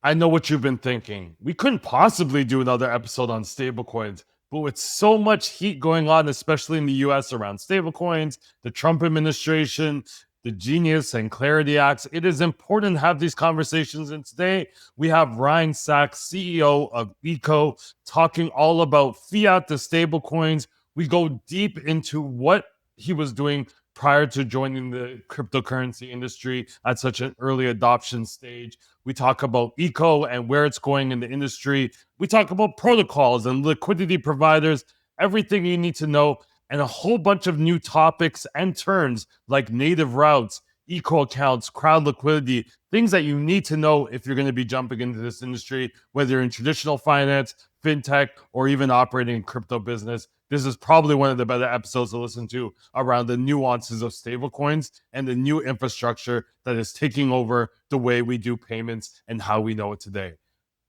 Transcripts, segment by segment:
I know what you've been thinking. We couldn't possibly do another episode on stablecoins, but with so much heat going on, especially in the US around stablecoins, the Trump administration, the Genius and Clarity Acts, it is important to have these conversations. And today we have Ryne Saxe, CEO of ECO, talking all about fiat to stablecoins. We go deep into what he was doing prior to joining the cryptocurrency industry at such an early adoption stage. We talk about eco and where it's going in the industry. We talk about protocols and liquidity providers, everything you need to know, and a whole bunch of new topics and terms like native routes, eco accounts, crowd liquidity, things that you need to know if you're going to be jumping into this industry, whether you're in traditional finance, fintech, or even operating in crypto business. This is probably one of the better episodes to listen to around the nuances of stablecoins and the new infrastructure that is taking over the way we do payments and how we know it today.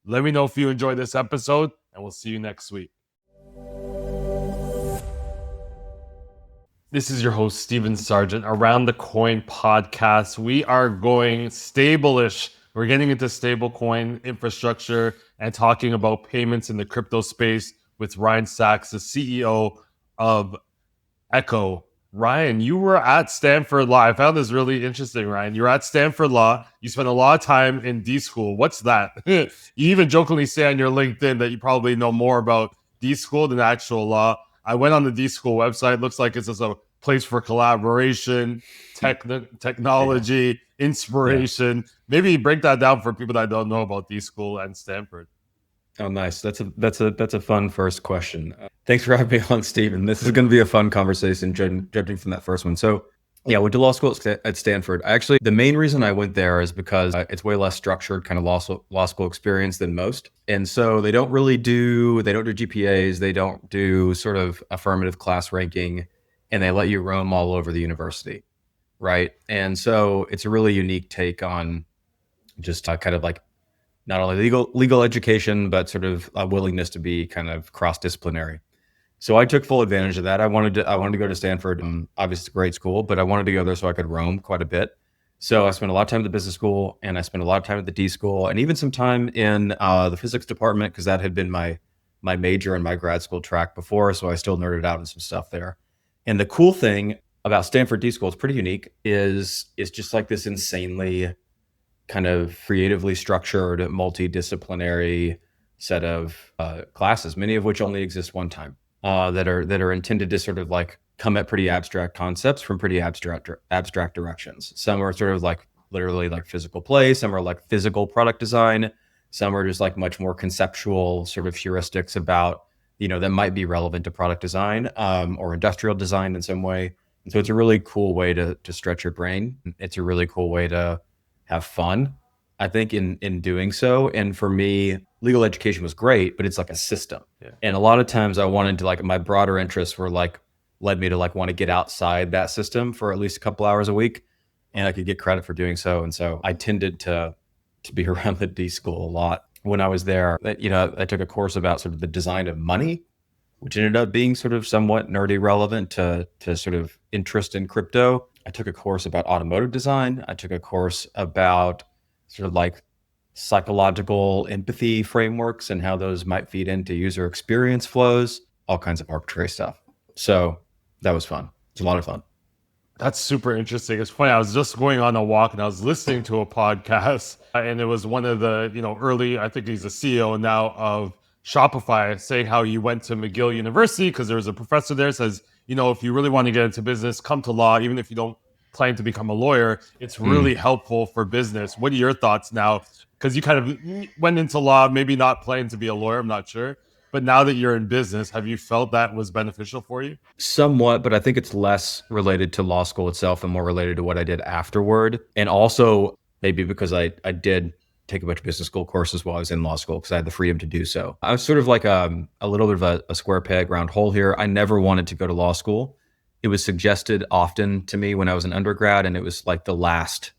Let me know if you enjoyed this episode, and we'll see you next week. This is your host, Stephen Sargeant, Around the Coin podcast. We are going stable-ish. We're getting into stablecoin infrastructure and talking about payments in the crypto space with Ryne Saxe, the CEO of ECO. Ryan, you were at Stanford Law. I found this really interesting, Ryan. You were at Stanford Law. You spent a lot of time in D School. What's that? You even jokingly say on your LinkedIn that you probably know more about D School than actual law. I went on the D School website. Looks like it's just a place for collaboration, technology, inspiration. Yeah. Maybe break that down for people that don't know about D School and Stanford. Oh, nice. That's a fun first question. Thanks for having me on, Stephen. This is going to be a fun conversation, judging from that first one. So, yeah, I went to law school at Stanford. Actually, the main reason I went there is because it's way less structured kind of law school experience than most. And so they don't do GPAs. They don't do sort of affirmative class ranking, and they let you roam all over the university, right? And so it's a really unique take on just kind of like not only legal education, but sort of a willingness to be kind of cross-disciplinary. So I took full advantage of that. I wanted to go to Stanford. Obviously, it's a great school, but I wanted to go there so I could roam quite a bit. So I spent a lot of time at the business school, and I spent a lot of time at the D school, and even some time in the physics department, because that had been my major in my grad school track before. So I still nerded out on some stuff there. And the cool thing about Stanford D school, it's pretty unique, is just like this insanely kind of creatively structured, multidisciplinary set of classes, many of which only exist one time, that are intended to sort of like come at pretty abstract concepts from pretty abstract directions. Some are sort of like literally like physical play, some are like physical product design, some are just like much more conceptual sort of heuristics about, that might be relevant to product design or industrial design in some way. And so it's a really cool way to stretch your brain. It's a really cool way to have fun, I think, in doing so. And for me, legal education was great, but it's like a system. Yeah. And a lot of times I wanted to my broader interests were led me to want to get outside that system for at least a couple hours a week, and I could get credit for doing so. And so I tended to be around the D school a lot when I was there. I took a course about sort of the design of money, which ended up being sort of somewhat nerdy relevant to sort of interest in crypto. I took a course about automotive design. I took a course about sort of like psychological empathy frameworks and how those might feed into user experience flows, all kinds of arbitrary stuff. So that was fun. It's a lot of fun. That's super interesting. It's funny. I was just going on a walk and I was listening to a podcast, and it was one of the, early, I think he's the CEO now of Shopify, saying how he went to McGill University because there was a professor there says, if you really want to get into business, come to law. Even if you don't plan to become a lawyer, it's really helpful for business. What are your thoughts now? Because you kind of went into law, maybe not planning to be a lawyer, I'm not sure. But now that you're in business, have you felt that was beneficial for you? Somewhat, but I think it's less related to law school itself and more related to what I did afterward. And also maybe because I did take a bunch of business school courses while I was in law school because I had the freedom to do so. I was sort of like a little bit of a square peg, round hole here. I never wanted to go to law school. It was suggested often to me when I was an undergrad, and it was like the last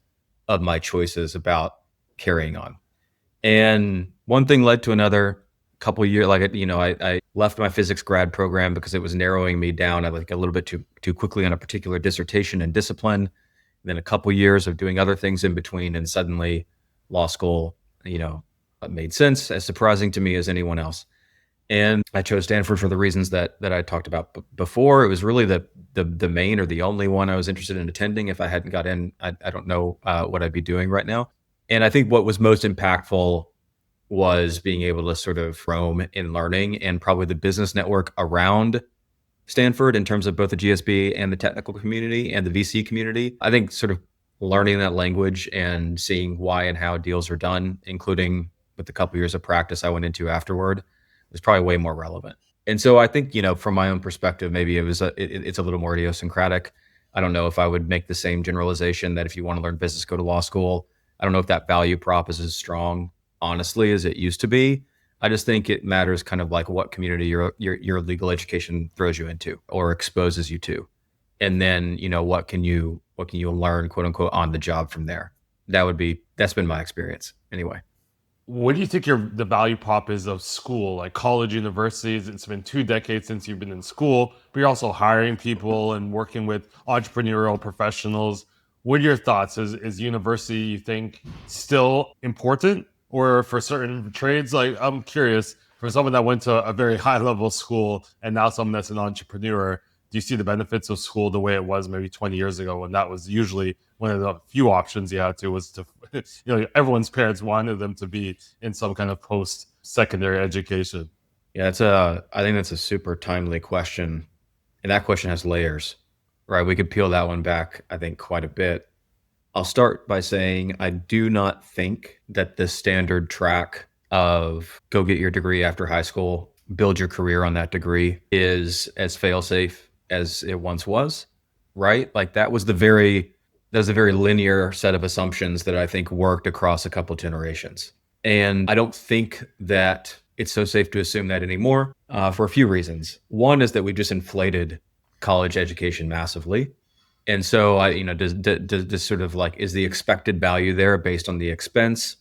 of my choices about carrying on. And one thing led to another. Couple years, I left my physics grad program because it was narrowing me down a little bit too quickly on a particular dissertation and discipline. And then a couple years of doing other things in between, and suddenly law school, It made sense, as surprising to me as anyone else. And I chose Stanford for the reasons that I talked about before. It was really the main or the only one I was interested in attending. If I hadn't got in, I don't know what I'd be doing right now. And I think what was most impactful was being able to sort of roam in learning, and probably the business network around Stanford in terms of both the GSB and the technical community and the VC community. I think sort of learning that language and seeing why and how deals are done, including with the couple years of practice I went into afterward, was probably way more relevant. And so I think, from my own perspective, maybe it's a little more idiosyncratic. I don't know if I would make the same generalization that if you want to learn business, go to law school. I don't know if that value prop is as strong, honestly, as it used to be. I just think it matters kind of like what community your legal education throws you into or exposes you to. And then, what can you learn, quote unquote, on the job from there? That's been my experience anyway. What do you think the value prop is of school, like college, universities? It's been 2 decades since you've been in school, but you're also hiring people and working with entrepreneurial professionals. What are your thoughts? Is university, you think, still important? Or for certain trades, like I'm curious, for someone that went to a very high level school and now someone that's an entrepreneur, do you see the benefits of school the way it was maybe 20 years ago when that was usually one of the few options you had to was to, everyone's parents wanted them to be in some kind of post-secondary education? Yeah, I think that's a super timely question. And that question has layers, right? We could peel that one back, I think, quite a bit. I'll start by saying I do not think that the standard track of go get your degree after high school, build your career on that degree is as fail-safe as it once was, right? Like that was a very linear set of assumptions that I think worked across a couple generations. And I don't think that it's so safe to assume that anymore for a few reasons. One is that we just inflated college education massively. And so does sort of like, is the expected value there based on the expense?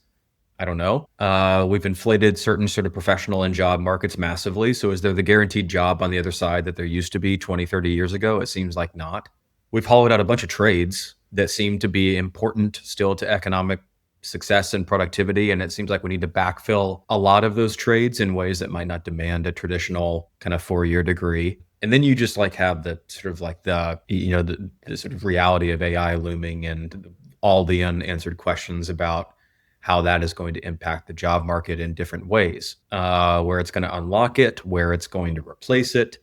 I don't know. We've inflated certain sort of professional and job markets massively. So is there the guaranteed job on the other side that there used to be 20, 30 years ago? It seems like not. We've hollowed out a bunch of trades that seem to be important still to economic success and productivity. And it seems like we need to backfill a lot of those trades in ways that might not demand a traditional kind of 4-year degree. And then you just like have the sort of like the sort of reality of AI looming and all the unanswered questions about how that is going to impact the job market in different ways, where it's going to unlock it, where it's going to replace it.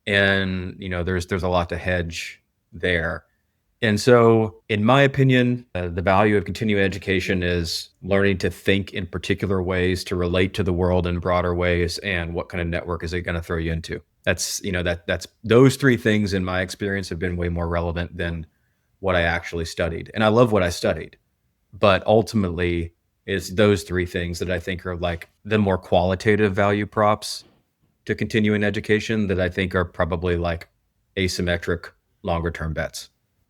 And, there's a lot to hedge there. And so, in my opinion, the value of continuing education is learning to think in particular ways, to relate to the world in broader ways, and what kind of network is it going to throw you into. That's those 3 things in my experience have been way more relevant than what I actually studied. And I love what I studied, but ultimately it's those 3 things that I think are like the more qualitative value props to continuing education that I think are probably like asymmetric longer term bets.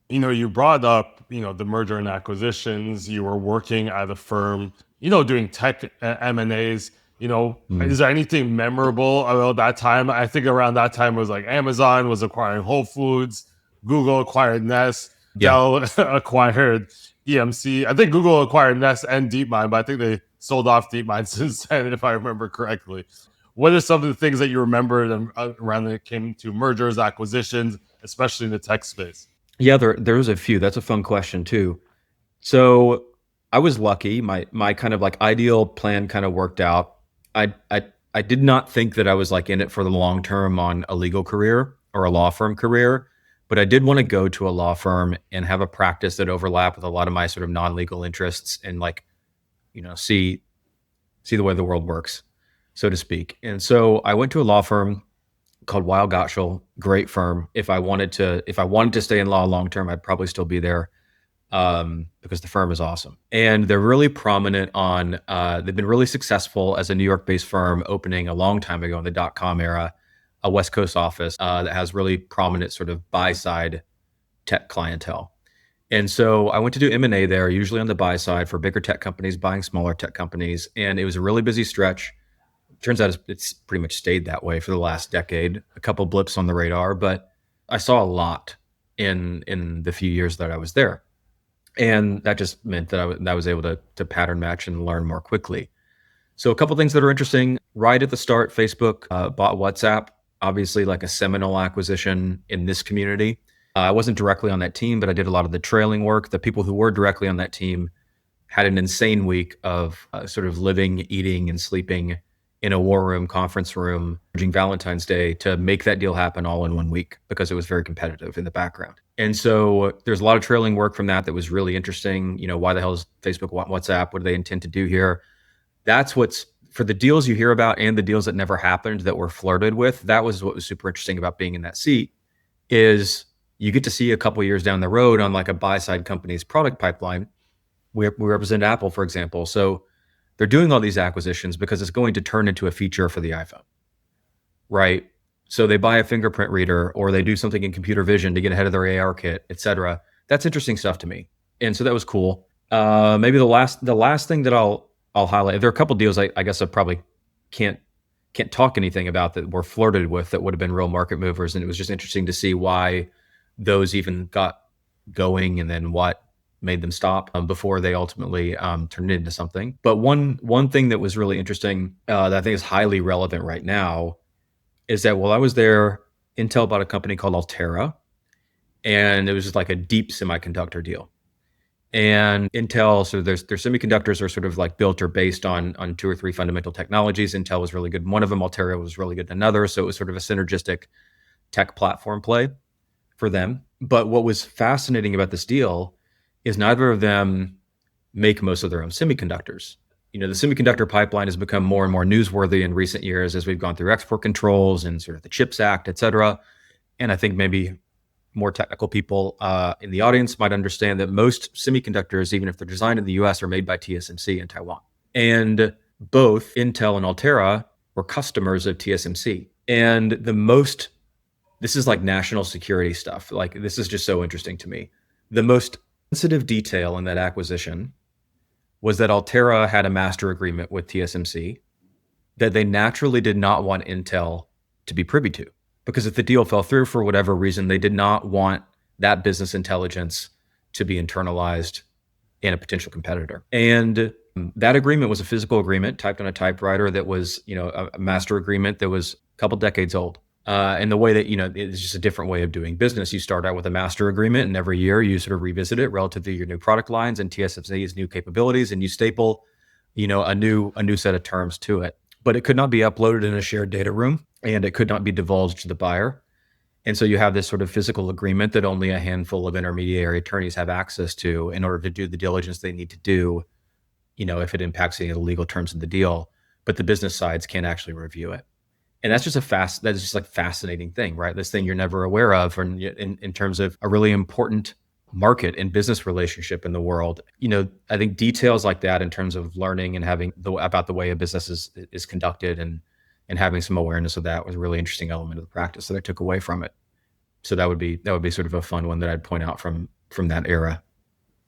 You brought up, the merger and acquisitions. You were working at a firm, doing tech M&As. Is there anything memorable about that time? I think around that time it was like Amazon was acquiring Whole Foods, Google acquired Nest, Dell acquired EMC. I think Google acquired Nest and DeepMind, but I think they sold off DeepMind since then, if I remember correctly. What are some of the things that you remember around when it came to mergers, acquisitions, especially in the tech space? Yeah, there was a few. That's a fun question too. So I was lucky. My kind of like ideal plan kind of worked out. I did not think that I was like in it for the long term on a legal career or a law firm career, but I did want to go to a law firm and have a practice that overlapped with a lot of my sort of non-legal interests and like, see the way the world works, so to speak. And so I went to a law firm called Weil Gotshal, great firm. If I wanted to stay in law long term, I'd probably still be there because the firm is awesome. And they're really prominent on, they've been really successful as a New York-based firm, opening a long time ago in the dot-com era, a West Coast office that has really prominent sort of buy-side tech clientele. And so I went to do M&A there, usually on the buy side for bigger tech companies buying smaller tech companies. And it was a really busy stretch. Turns out it's pretty much stayed that way for the last decade. A couple blips on the radar, but I saw a lot in the few years that I was there. And that just meant that I was able to pattern match and learn more quickly. So a couple things that are interesting. Right at the start, Facebook bought WhatsApp, obviously like a seminal acquisition in this community. I wasn't directly on that team, but I did a lot of the trailing work. The people who were directly on that team had an insane week of sort of living, eating, and sleeping in a war room, conference room, during Valentine's Day to make that deal happen all in 1 week because it was very competitive in the background. And so there's a lot of trailing work from that was really interesting. Why the hell does Facebook want WhatsApp? What do they intend to do here? That's what's for the deals you hear about and the deals that never happened that were flirted with. That was what was super interesting about being in that seat is you get to see a couple years down the road on like a buy side company's product pipeline. We represent Apple, for example. So they're doing all these acquisitions because it's going to turn into a feature for the iPhone, right? So they buy a fingerprint reader or they do something in computer vision to get ahead of their AR kit, et cetera. That's interesting stuff to me. And so that was cool. Maybe the last thing that I'll highlight, there are a couple deals I guess I probably can't talk anything about that were flirted with that would have been real market movers. And it was just interesting to see why those even got going and then what made them stop before they ultimately turned it into something. But one thing that was really interesting that I think is highly relevant right now is that while I was there, Intel bought a company called Altera, and it was just like a deep semiconductor deal. And Intel, so their semiconductors are sort of like built or based on 2 or 3 fundamental technologies. Intel was really good in one of them. Altera was really good in another. So it was sort of a synergistic tech platform play for them. But what was fascinating about this deal is neither of them make most of their own semiconductors. The semiconductor pipeline has become more and more newsworthy in recent years as we've gone through export controls and sort of the CHIPS Act, et cetera. And I think maybe more technical people in the audience might understand that most semiconductors, even if they're designed in the US, are made by TSMC in Taiwan. And both Intel and Altera were customers of TSMC. And this is like national security stuff. Like, this is just so interesting to me. The most sensitive detail in that acquisition was that Altera had a master agreement with TSMC that they naturally did not want Intel to be privy to. Because if the deal fell through for whatever reason, they did not want that business intelligence to be internalized in a potential competitor. And that agreement was a physical agreement typed on a typewriter that was, a master agreement that was a couple decades old. And the way that, it's just a different way of doing business. You start out with a master agreement and every year you sort of revisit it relative to your new product lines and TSMC's new capabilities, and you staple, a new set of terms to it. But it could not be uploaded in a shared data room and it could not be divulged to the buyer. And so you have this sort of physical agreement that only a handful of intermediary attorneys have access to in order to do the diligence they need to do, if it impacts any of the legal terms of the deal, but the business sides can't actually review it. And that's just fascinating thing, right? This thing you're never aware of, or in terms of a really important market and business relationship in the world. I think details like that in terms of learning and having about the way a business is conducted and having some awareness of that was a really interesting element of the practice that I took away from it. So that would be sort of a fun one that I'd point out from that era.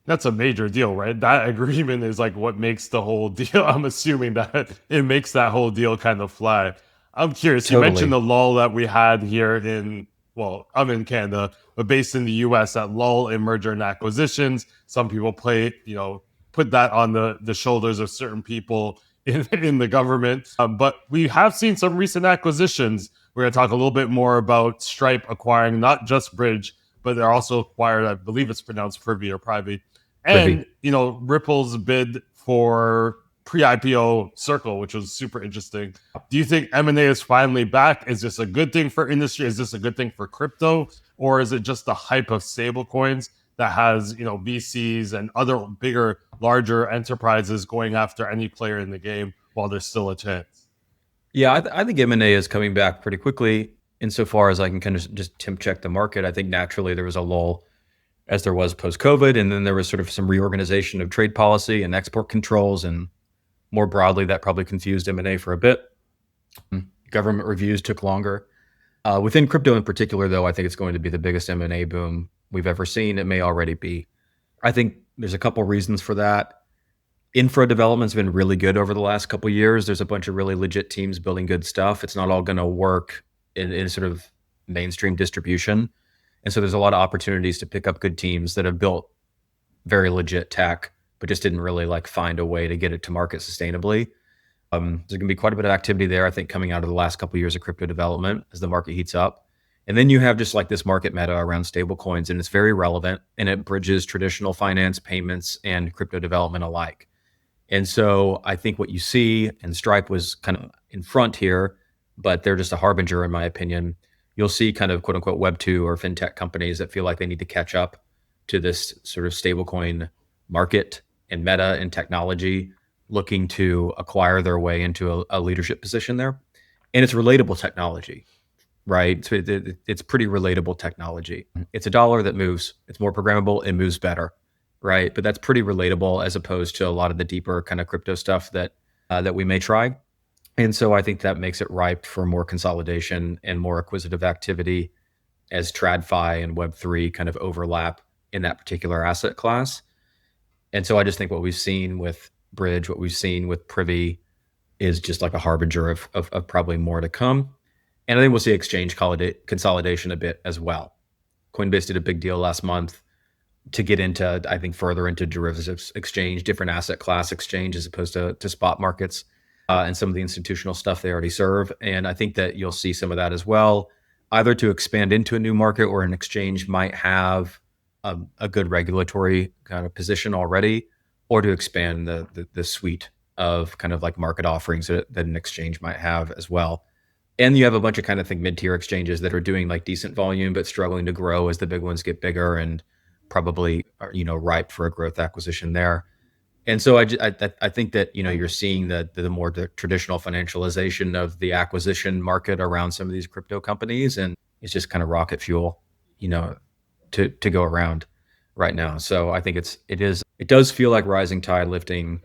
That's a major deal, right? That agreement is like what makes the whole deal. I'm assuming that it makes that whole deal kind of fly. I'm curious. Totally. You mentioned the lull that we had here I'm in Canada, but based in the US, that lull in merger and acquisitions. Some people put that on the shoulders of certain people in the government. But we have seen some recent acquisitions. We're going to talk a little bit more about Stripe acquiring not just Bridge, but they're also acquired, I believe it's pronounced Privy or Privy. And, Ripple's bid for pre-IPO Circle, which was super interesting. Do you think M&A is finally back? Is this a good thing for industry? Is this a good thing for crypto? Or is it just the hype of stablecoins that has, VCs and other bigger, larger enterprises going after any player in the game while there's still a chance? Yeah, I think M&A is coming back pretty quickly insofar as I can kind of just temp check the market. I think naturally there was a lull as there was post-COVID, and then there was sort of some reorganization of trade policy and export controls, and more broadly, that probably confused M&A for a bit. Government reviews took longer. Within crypto in particular, though, I think it's going to be the biggest M&A boom we've ever seen. It may already be. I think there's a couple reasons for that. Infra development's been really good over the last couple of years. There's a bunch of really legit teams building good stuff. It's not all going to work in sort of mainstream distribution. And so there's a lot of opportunities to pick up good teams that have built very legit tech, but just didn't really find a way to get it to market sustainably. There's going to be quite a bit of activity there, I think, coming out of the last couple of years of crypto development as the market heats up. And then you have just like this market meta around stablecoins, and it's very relevant, and it bridges traditional finance, payments, and crypto development alike. And so I think what you see, and Stripe was kind of in front here, but they're just a harbinger, in my opinion. You'll see kind of quote unquote Web2 or fintech companies that feel like they need to catch up to this sort of stablecoin market and meta and technology, looking to acquire their way into a leadership position there. And it's relatable technology, right? So it's pretty relatable technology. It's a dollar that moves. It's more programmable. It moves better, right? But that's pretty relatable as opposed to a lot of the deeper kind of crypto stuff that we may try. And so I think that makes it ripe for more consolidation and more acquisitive activity as TradFi and Web3 kind of overlap in that particular asset class. And so I just think what we've seen with Bridge, what we've seen with Privy is just like a harbinger of probably more to come. And I think we'll see exchange consolidation a bit as well. Coinbase did a big deal last month to get into, I think, further into derivatives exchange, different asset class exchange as opposed to spot markets and some of the institutional stuff they already serve. And I think that you'll see some of that as well, either to expand into a new market or an exchange might have a good regulatory kind of position already, or to expand the suite of kind of like market offerings that an exchange might have as well. And you have a bunch of kind of think mid-tier exchanges that are doing like decent volume, but struggling to grow as the big ones get bigger and probably are, ripe for a growth acquisition there. And so I think that, you're seeing the more traditional financialization of the acquisition market around some of these crypto companies. And it's just kind of rocket fuel, to go around right now. So I think it does feel like rising tide lifting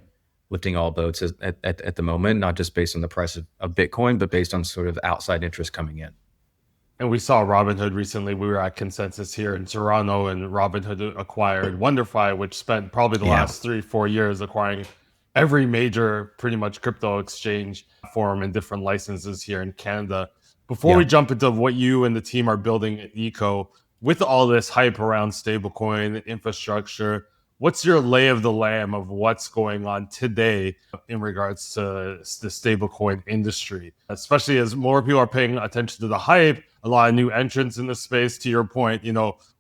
all boats at the moment, not just based on the price of Bitcoin, but based on sort of outside interest coming in. And we saw Robinhood recently. We were at Consensus here in Toronto, and Robinhood acquired WonderFi, which spent probably the last 3-4 years acquiring every major, pretty much crypto exchange form and different licenses here in Canada. Before we jump into what you and the team are building at Eco, with all this hype around stablecoin infrastructure, what's your lay of the land of what's going on today in regards to the stablecoin industry, especially as more people are paying attention to the hype, a lot of new entrants in the space. To your point,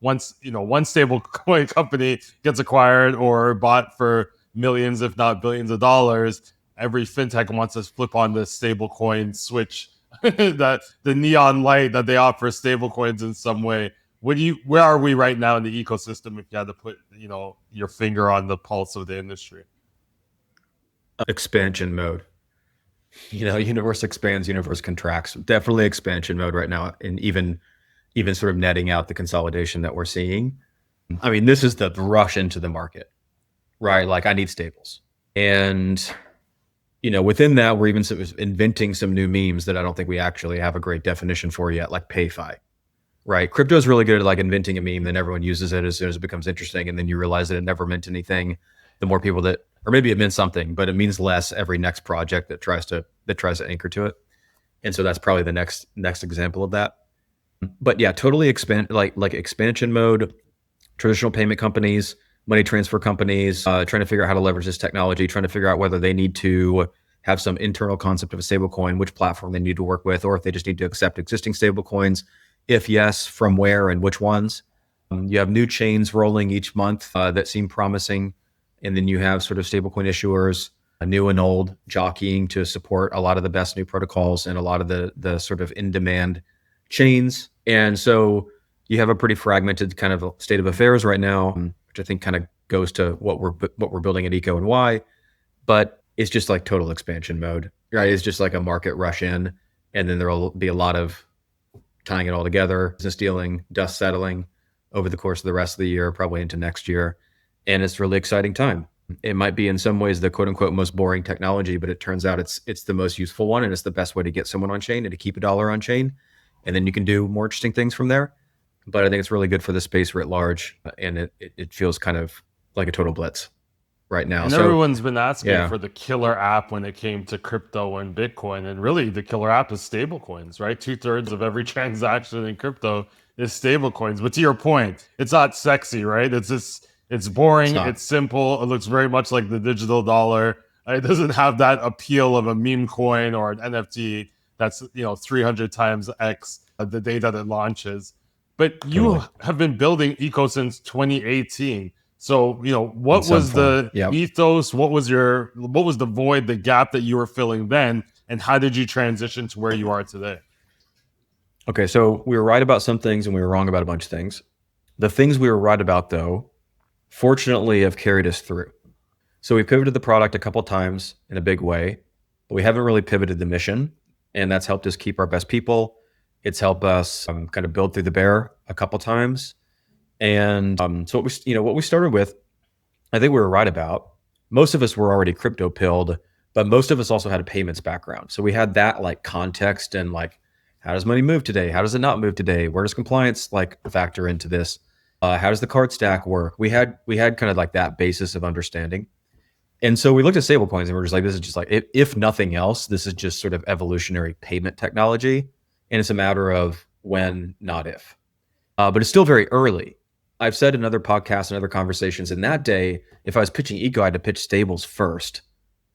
once one stablecoin company gets acquired or bought for millions, if not billions of dollars, every fintech wants to flip on the stablecoin switch, that the neon light that they offer stablecoins in some way. Where are we right now in the ecosystem if you had to put, your finger on the pulse of the industry? Expansion mode. Universe expands, universe contracts. Definitely expansion mode right now, and even sort of netting out the consolidation that we're seeing. I mean, this is the rush into the market, right? Like I need stables. And, within that, we're even inventing some new memes that I don't think we actually have a great definition for yet, like PayFi. Right. Crypto is really good at like inventing a meme, then everyone uses it as soon as it becomes interesting. And then you realize that it never meant anything. The more people or maybe it meant something, but it means less every next project that tries to anchor to it. And so that's probably the next example of that. But yeah, totally like expansion mode, traditional payment companies, money transfer companies, trying to figure out how to leverage this technology, trying to figure out whether they need to have some internal concept of a stablecoin, which platform they need to work with, or if they just need to accept existing stablecoins. If yes, from where and which ones. You have new chains rolling each month that seem promising. And then you have sort of stablecoin issuers, new and old, jockeying to support a lot of the best new protocols and a lot of the sort of in-demand chains. And so you have a pretty fragmented kind of state of affairs right now, which I think kind of goes to what we're building at Eco and why. But it's just like total expansion mode, right? It's just like a market rush in, and then there will be a lot of tying it all together, business dealing, dust settling over the course of the rest of the year, probably into next year. And it's a really exciting time. It might be in some ways the quote unquote most boring technology, but it turns out it's the most useful one, and it's the best way to get someone on chain and to keep a dollar on chain. And then you can do more interesting things from there. But I think it's really good for the space writ large, and it feels kind of like a total blitz right now. And everyone's been asking for the killer app when it came to crypto and Bitcoin. And really, the killer app is stablecoins, right? 2/3 of every transaction in crypto is stablecoins. But to your point, it's not sexy, right? It's boring. It's simple. It looks very much like the digital dollar. It doesn't have that appeal of a meme coin or an NFT that's 300 times X the day that it launches. But you Totally. have been building Eco since 2018. So, In what some was form. the Yep. ethos? What was the void, the gap that you were filling then? And how did you transition to where you are today? Okay, so we were right about some things and we were wrong about a bunch of things. The things we were right about, though, fortunately have carried us through. So we pivoted the product a couple times in a big way, but we haven't really pivoted the mission, and that's helped us keep our best people. It's helped us kind of build through the bear a couple times, and so what we started with, I think we were right about. Most of us were already crypto pilled, but most of us also had a payments background, so we had that like context and like, how does money move today? How does it not move today? Where does compliance like factor into this? How does the card stack work? We had kind of like that basis of understanding. And so we looked at stablecoins and we're just like, this is just like, if nothing else, this is just sort of evolutionary payment technology. And it's a matter of when, not if. But it's still very early. I've said in other podcasts and other conversations, in that day, if I was pitching eco, I had to pitch stables first,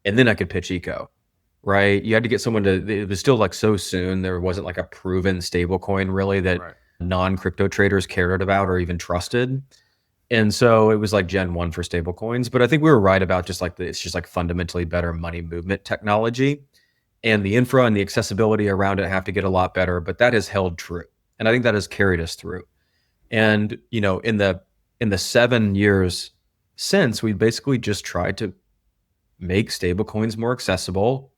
and then I could pitch eco, right? You had to get someone it was still like so soon. There wasn't like a proven stablecoin really that Right. non-crypto traders cared about or even trusted. And so it was like Gen 1 for stable coins. But I think we were right about just like it's just like fundamentally better money movement technology. And the infra and the accessibility around it have to get a lot better. But that has held true. And I think that has carried us through. And, in the 7 years since, we basically just tried to make stable coins more accessible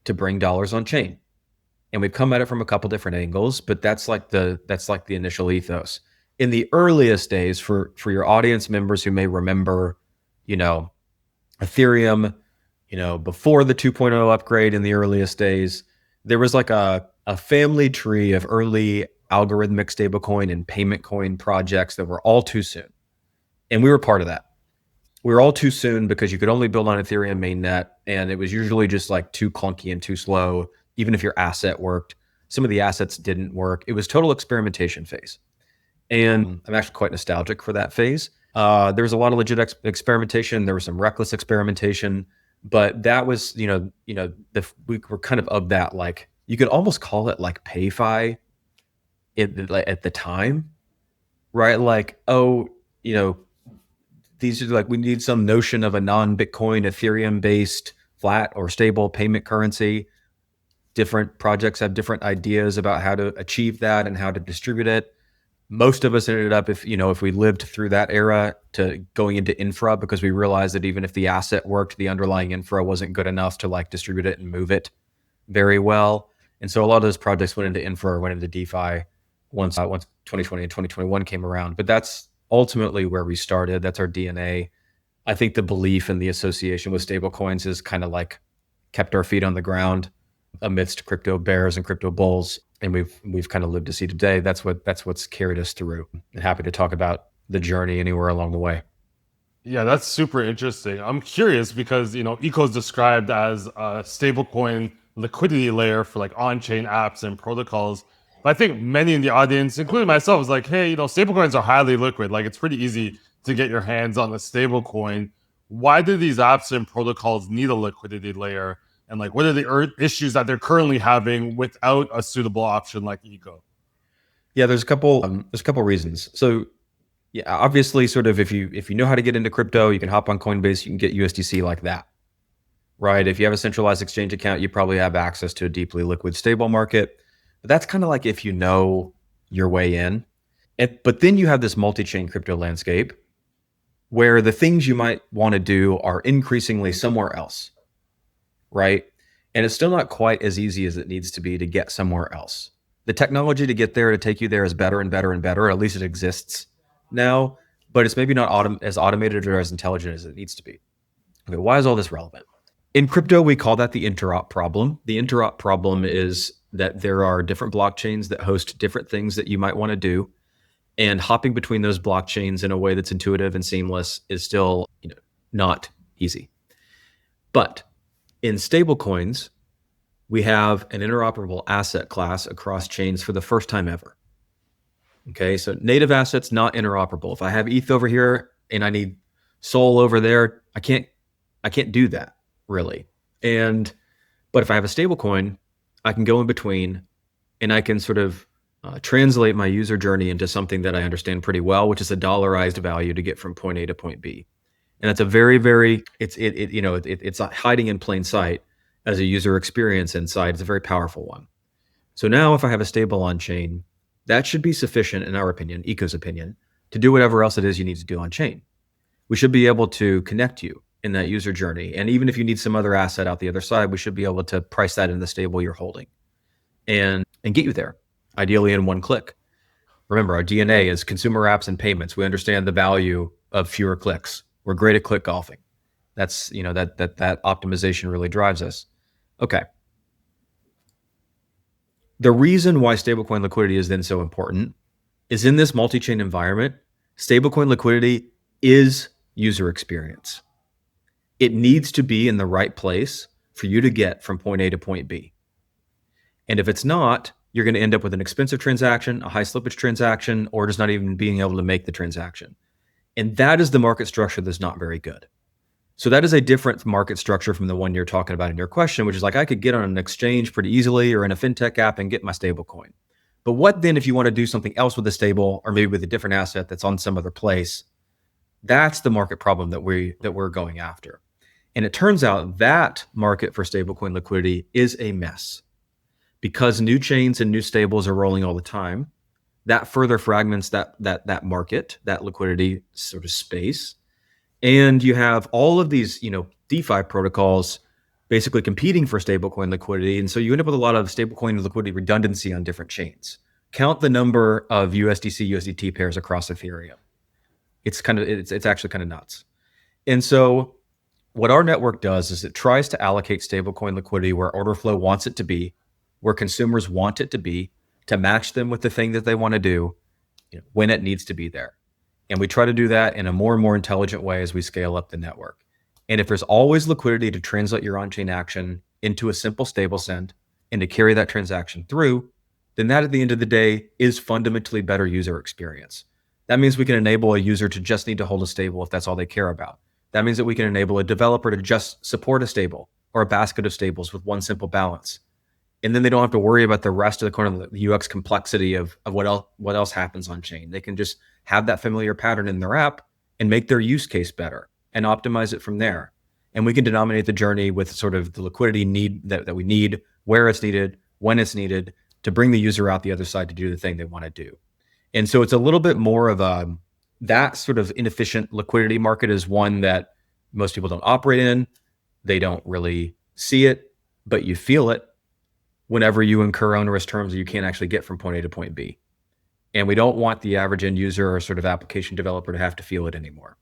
to bring dollars on chain. And we've come at it from a couple different angles, but that's like the initial ethos. In the earliest days, for your audience members who may remember, Ethereum, before the 2.0 upgrade in the earliest days, there was like a family tree of early algorithmic stablecoin and payment coin projects that were all too soon. And we were part of that. We were all too soon because you could only build on Ethereum mainnet, and it was usually just like too clunky and too slow. Even if your asset worked, some of the assets didn't work. It was total experimentation phase. And I'm actually quite nostalgic for that phase. There was a lot of legit experimentation. There was some reckless experimentation, but that was, we were kind of that, like, you could almost call it like PayFi at the time, right? Like, oh, these are like, we need some notion of a non-Bitcoin Ethereum based flat or stable payment currency. Different projects have different ideas about how to achieve that and how to distribute it. Most of us ended up, if we lived through that era, to going into infra, because we realized that even if the asset worked, the underlying infra wasn't good enough to like distribute it and move it very well. And so a lot of those projects went into infra or went into DeFi once 2020 and 2021 came around. But that's ultimately where we started. That's our DNA. I think the belief and the association with stablecoins has kind of like kept our feet on the ground amidst crypto bears and crypto bulls, and we've kind of lived to see today. That's what's carried us through. And happy to talk about the journey anywhere along the way. Yeah, that's super interesting. I'm curious because Eco is described as a stablecoin liquidity layer for like on-chain apps and protocols. But I think many in the audience, including myself, is like, hey, stablecoins are highly liquid. Like it's pretty easy to get your hands on a stablecoin. Why do these apps and protocols need a liquidity layer? And like, what are the issues that they're currently having without a suitable option like Eco? Yeah, there's a couple reasons. So yeah, obviously, sort of if you know how to get into crypto, you can hop on Coinbase, you can get USDC like that, right? If you have a centralized exchange account, you probably have access to a deeply liquid stable market. But that's kind of like if you know your way in. But then you have this multi-chain crypto landscape where the things you might want to do are increasingly somewhere else, right? And it's still not quite as easy as it needs to be to get somewhere else. The technology to get there, to take you there, is better and better and better. At least it exists now, but it's maybe not as automated or as intelligent as it needs to be. Okay, why is all this relevant? In crypto, we call that the interop problem. The interop problem is that there are different blockchains that host different things that you might want to do. And hopping between those blockchains in a way that's intuitive and seamless is still, not easy. But in stablecoins, we have an interoperable asset class across chains for the first time ever. Okay, so native assets not interoperable. If I have ETH over here and I need Sol over there, I can't do that. really. But if I have a stable coin, I can go in between and I can sort of translate my user journey into something that I understand pretty well, which is a dollarized value to get from point A to point B. And that's a very, very, it's not hiding in plain sight as a user experience inside. It's a very powerful one. So now if I have a stable on chain, that should be sufficient, in our opinion, Eco's opinion, to do whatever else it is you need to do on chain. We should be able to connect you in that user journey. And even if you need some other asset out the other side, we should be able to price that in the stable you're holding and get you there, ideally in one click. Remember, our DNA is consumer apps and payments. We understand the value of fewer clicks. We're great at click golfing. That's, that optimization really drives us. Okay. The reason why stablecoin liquidity is then so important is in this multi-chain environment, stablecoin liquidity is user experience. It needs to be in the right place for you to get from point A to point B. And if it's not, you're going to end up with an expensive transaction, a high slippage transaction, or just not even being able to make the transaction. And that is the market structure that's not very good. So that is a different market structure from the one you're talking about in your question, which is like I could get on an exchange pretty easily or in a fintech app and get my stable coin. But what then if you want to do something else with a stable or maybe with a different asset that's on some other place? That's the market problem that we're going after. And it turns out that market for stablecoin liquidity is a mess because new chains and new stables are rolling all the time. That further fragments that market, that liquidity sort of space. And you have all of these, DeFi protocols basically competing for stablecoin liquidity. And so you end up with a lot of stablecoin liquidity redundancy on different chains. Count the number of USDC, USDT pairs across Ethereum. It's actually kind of nuts. And so what our network does is it tries to allocate stablecoin liquidity where order flow wants it to be, where consumers want it to be, to match them with the thing that they want to do, when it needs to be there. And we try to do that in a more and more intelligent way as we scale up the network. And if there's always liquidity to translate your on-chain action into a simple stable send and to carry that transaction through, then that at the end of the day is fundamentally better user experience. That means we can enable a user to just need to hold a stable if that's all they care about. That means that we can enable a developer to just support a stable or a basket of stables with one simple balance. And then they don't have to worry about the rest of the UX complexity of what else happens on chain. They can just have that familiar pattern in their app and make their use case better and optimize it from there. And we can denominate the journey with sort of the liquidity need that we need, where it's needed, when it's needed to bring the user out the other side to do the thing they want to do. And so it's a little bit more of that sort of inefficient liquidity market is one that most people don't operate in. They don't really see it, but you feel it whenever you incur onerous terms that you can't actually get from point A to point B. And we don't want the average end user or sort of application developer to have to feel it anymore.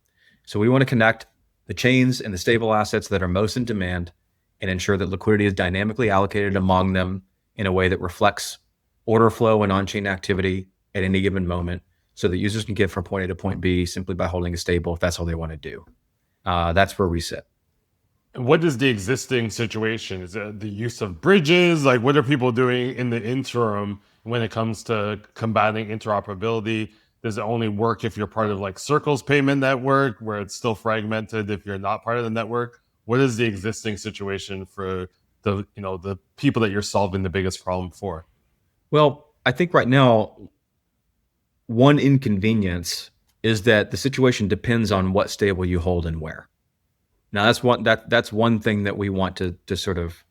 So we want to connect the chains and the stable assets that are most in demand and ensure that liquidity is dynamically allocated among them in a way that reflects order flow and on-chain activity at any given moment so that users can get from point A to point B simply by holding a stable if that's all they want to do. That's where we sit. What is the existing situation? Is it the use of bridges? Like, what are people doing in the interim when it comes to combating interoperability? Does it only work if you're part of like Circle's payment network, where it's still fragmented if you're not part of the network? What is the existing situation for the people that you're solving the biggest problem for? Well, I think right now, one inconvenience is that the situation depends on what stable you hold and where. Now that's one thing that we want to sort of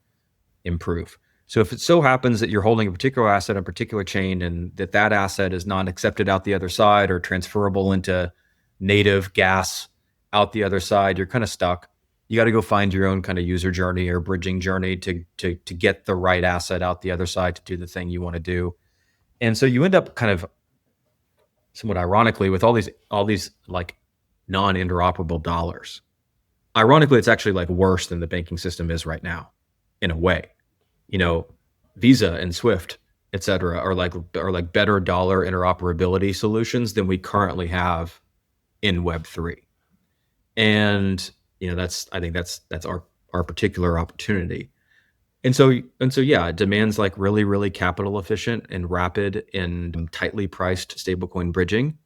improve. So if it so happens that you're holding a particular asset on a particular chain and that asset is not accepted out the other side or transferable into native gas out the other side, you're kind of stuck. You got to go find your own kind of user journey or bridging journey to get the right asset out the other side to do the thing you want to do. And so you end up kind of somewhat ironically with all these like non-interoperable dollars. Ironically, it's actually like worse than the banking system is right now, in a way. Visa and Swift, et cetera, are like better dollar interoperability solutions than we currently have in Web3. And I think that's our particular opportunity. And so yeah, it demands like really, really capital efficient and rapid and tightly priced stablecoin bridging.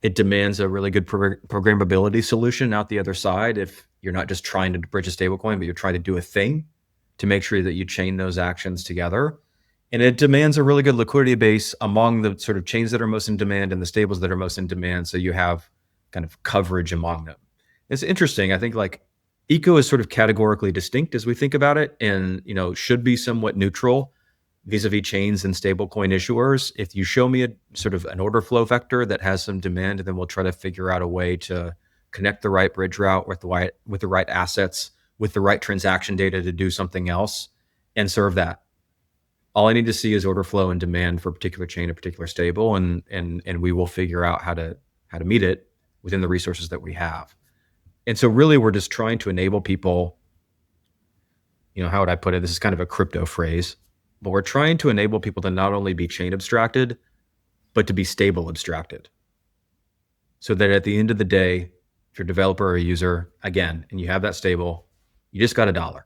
It demands a really good programmability solution out the other side. You're not just trying to bridge a stablecoin, but you're trying to do a thing to make sure that you chain those actions together. And it demands a really good liquidity base among the sort of chains that are most in demand and the stables that are most in demand. So you have kind of coverage among them. It's interesting. I think like eco is sort of categorically distinct as we think about it, and should be somewhat neutral vis-a-vis chains and stablecoin issuers. If you show me a sort of an order flow vector that has some demand, then we'll try to figure out a way to connect the right bridge route with the right assets, with the right transaction data to do something else and serve that. All I need to see is order flow and demand for a particular chain, a particular stable, and we will figure out how to meet it within the resources that we have. And so really we're just trying to enable people, how would I put it? This is kind of a crypto phrase, but we're trying to enable people to not only be chain abstracted, but to be stable abstracted. So that at the end of the day, if you're a developer or a user, again, and you have that stable, you just got $1.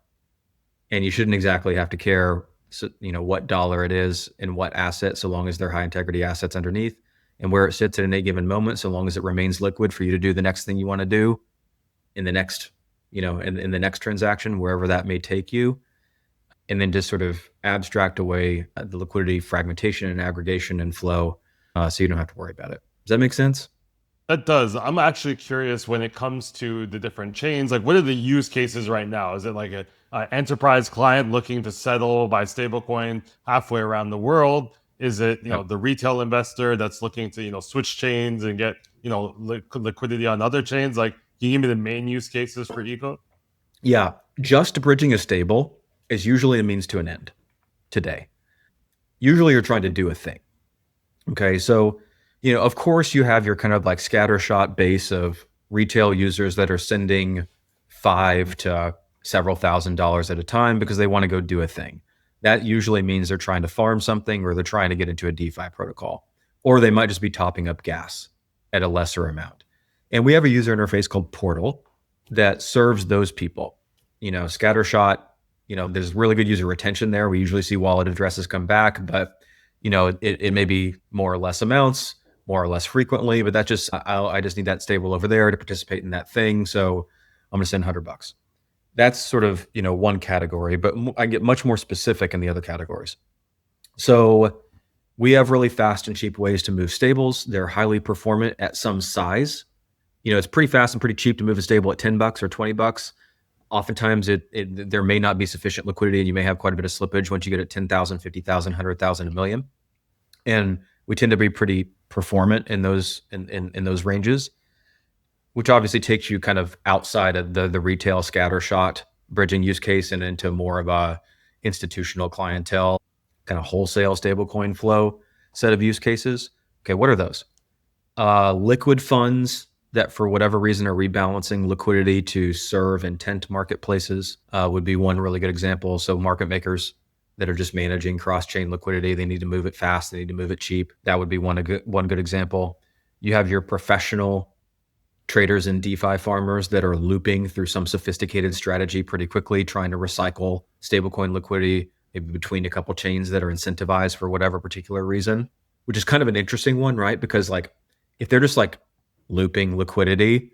And you shouldn't exactly have to care, what dollar it is and what asset, so long as they're high integrity assets underneath, and where it sits at any given moment, so long as it remains liquid for you to do the next thing you want to do in the next, in the next transaction, wherever that may take you. And then just sort of abstract away the liquidity, fragmentation and aggregation and flow, so you don't have to worry about it. Does that make sense? That does. I'm actually curious when it comes to the different chains, like what are the use cases right now? Is it like a enterprise client looking to settle by stablecoin halfway around the world? Is it, the retail investor that's looking to, switch chains and get, liquidity on other chains? Like, can you give me the main use cases for eco? Yeah, just bridging a stable is usually a means to an end today. Usually you're trying to do a thing. Okay, so, of course you have your kind of like scattershot base of retail users that are sending $5 to several $1,000s at a time because they want to go do a thing. That usually means they're trying to farm something, or they're trying to get into a DeFi protocol, or they might just be topping up gas at a lesser amount. And we have a user interface called Portal that serves those people. Scattershot, there's really good user retention there. We usually see wallet addresses come back, but it may be more or less amounts, more or less frequently, but that just, I just need that stable over there to participate in that thing. So I'm going to send $100. That's sort of, one category, but I get much more specific in the other categories. So we have really fast and cheap ways to move stables. They're highly performant at some size. It's pretty fast and pretty cheap to move a stable at $10 or $20. Oftentimes there may not be sufficient liquidity, and you may have quite a bit of slippage once you get at 10,000, 50,000, 100,000, a million. And we tend to be pretty performant in those in those ranges, which obviously takes you kind of outside of the retail scattershot bridging use case and into more of a institutional clientele, kind of wholesale stablecoin flow set of use cases. Okay, what are those? Liquid funds that for whatever reason are rebalancing liquidity to serve intent marketplaces would be one really good example. So market makers that are just managing cross-chain liquidity, they need to move it fast, they need to move it cheap. That would be one good example. You have your professional traders and DeFi farmers that are looping through some sophisticated strategy pretty quickly, trying to recycle stablecoin liquidity, maybe between a couple chains that are incentivized for whatever particular reason, which is kind of an interesting one, right? Because like, if they're just like looping liquidity,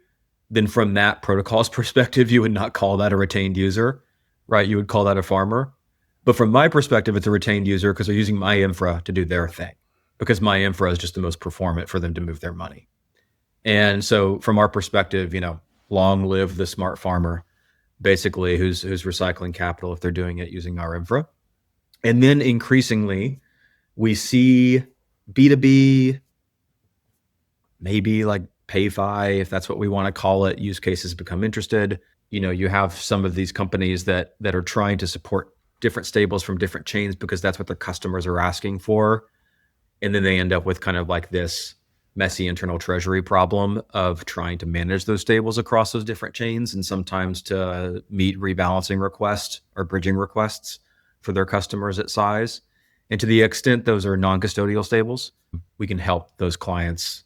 then from that protocol's perspective, you would not call that a retained user, right? You would call that a farmer. But from my perspective, it's a retained user because they're using my infra to do their thing, because my infra is just the most performant for them to move their money. And so from our perspective, long live the smart farmer, basically, who's recycling capital if they're doing it using our infra. And then increasingly, we see B2B, maybe like PayFi, if that's what we want to call it, use cases become interested. You have some of these companies that are trying to support different stables from different chains because that's what their customers are asking for. And then they end up with kind of like this messy internal treasury problem of trying to manage those stables across those different chains, and sometimes to meet rebalancing requests or bridging requests for their customers at size. And to the extent those are non-custodial stables, we can help those clients,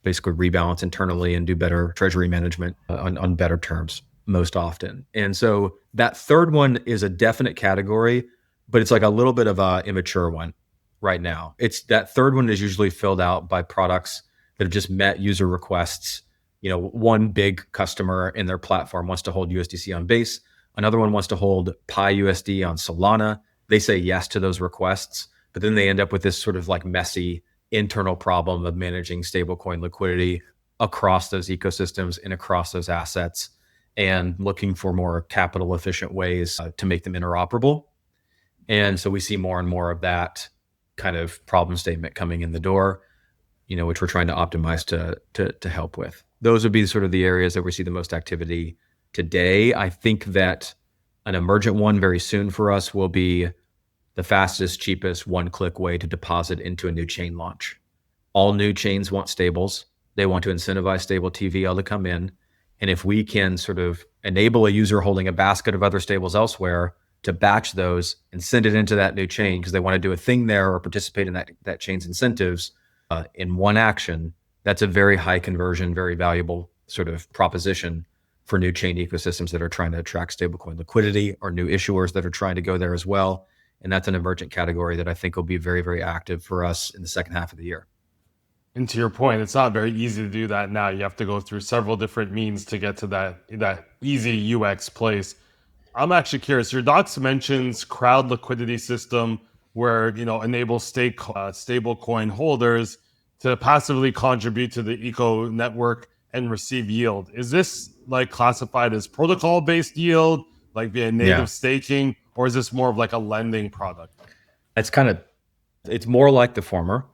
basically rebalance internally and do better treasury management on better terms most often. And so that third one is a definite category, but it's like a little bit of a immature one right now. It's that third one is usually filled out by products that have just met user requests, one big customer in their platform wants to hold USDC on Base. Another one wants to hold Pi USD on Solana. They say yes to those requests, but then they end up with this sort of like messy internal problem of managing stablecoin liquidity across those ecosystems and across those assets, and looking for more capital efficient ways to make them interoperable. And so we see more and more of that kind of problem statement coming in the door, which we're trying to optimize to help with. Those would be sort of the areas that we see the most activity today. I think that an emergent one very soon for us will be the fastest, cheapest, one-click way to deposit into a new chain launch. All new chains want stables. They want to incentivize stable TVL to come in. And if we can sort of enable a user holding a basket of other stables elsewhere to batch those and send it into that new chain because they want to do a thing there or participate in that chain's incentives in one action, that's a very high conversion, very valuable sort of proposition for new chain ecosystems that are trying to attract stablecoin liquidity, or new issuers that are trying to go there as well. And that's an emergent category that I think will be very, very active for us in the second half of the year. And to your point, it's not very easy to do that now. You have to go through several different means to get to that easy UX place. I'm actually curious. Your docs mentions crowd liquidity system where enables stable coin holders to passively contribute to the eco network and receive yield. Is this like classified as protocol based yield, like via native staking, or is this more of like a lending product? It's more like the former,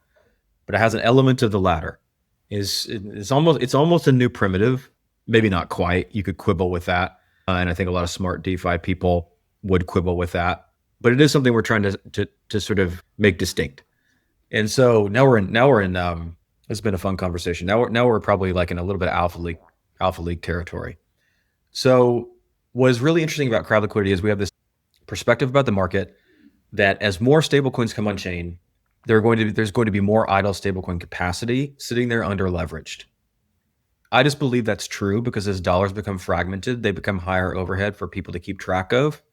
but it has an element of the latter. It's almost a new primitive, maybe not quite. You could quibble with that. And I think a lot of smart DeFi people would quibble with that, but it is something we're trying to sort of make distinct. And so now we're in. It's been a fun conversation. Now we're probably like in a little bit of alpha league territory. So what is really interesting about crowd liquidity is we have this perspective about the market that as more stablecoins come on chain, there's going to be more idle stablecoin capacity sitting there under leveraged. I just believe that's true because as dollars become fragmented, they become higher overhead for people to keep track of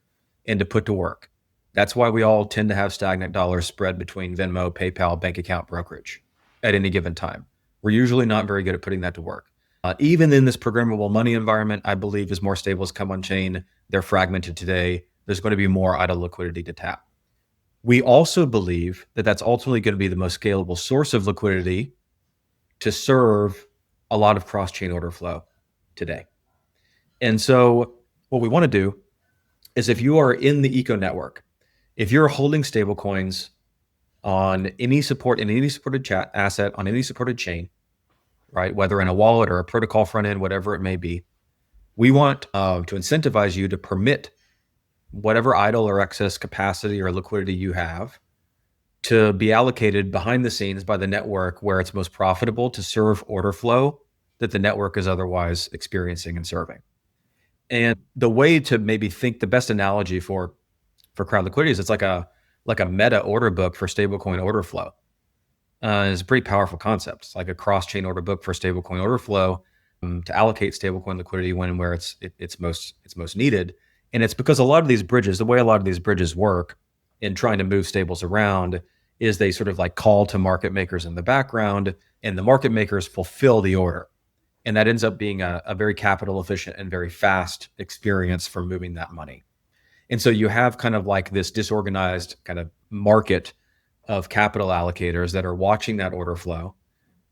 and to put to work. That's why we all tend to have stagnant dollars spread between Venmo, PayPal, bank account brokerage at any given time. We're usually not very good at putting that to work. Even in this programmable money environment, I believe as more stables come on chain, they're fragmented today, there's going to be more idle liquidity to tap. We also believe that that's ultimately going to be the most scalable source of liquidity to serve a lot of cross-chain order flow today. And so what we want to do is, if you are in the eco network, if you're holding stablecoins on any supported chat asset on any supported chain, right, whether in a wallet or a protocol front end, whatever it may be, we want to incentivize you to permit whatever idle or excess capacity or liquidity you have to be allocated behind the scenes by the network where it's most profitable to serve order flow that the network is otherwise experiencing and serving. And the way to maybe think the best analogy for crowd liquidity is it's like a meta order book for stablecoin order flow. It's a pretty powerful concept. It's like a cross-chain order book for stablecoin order flow to allocate stablecoin liquidity when and where it's most needed. And it's because the way a lot of these bridges work in trying to move stables around is they sort of like call to market makers in the background, and the market makers fulfill the order. And that ends up being a very capital efficient and very fast experience for moving that money. And so you have kind of like this disorganized kind of market of capital allocators that are watching that order flow.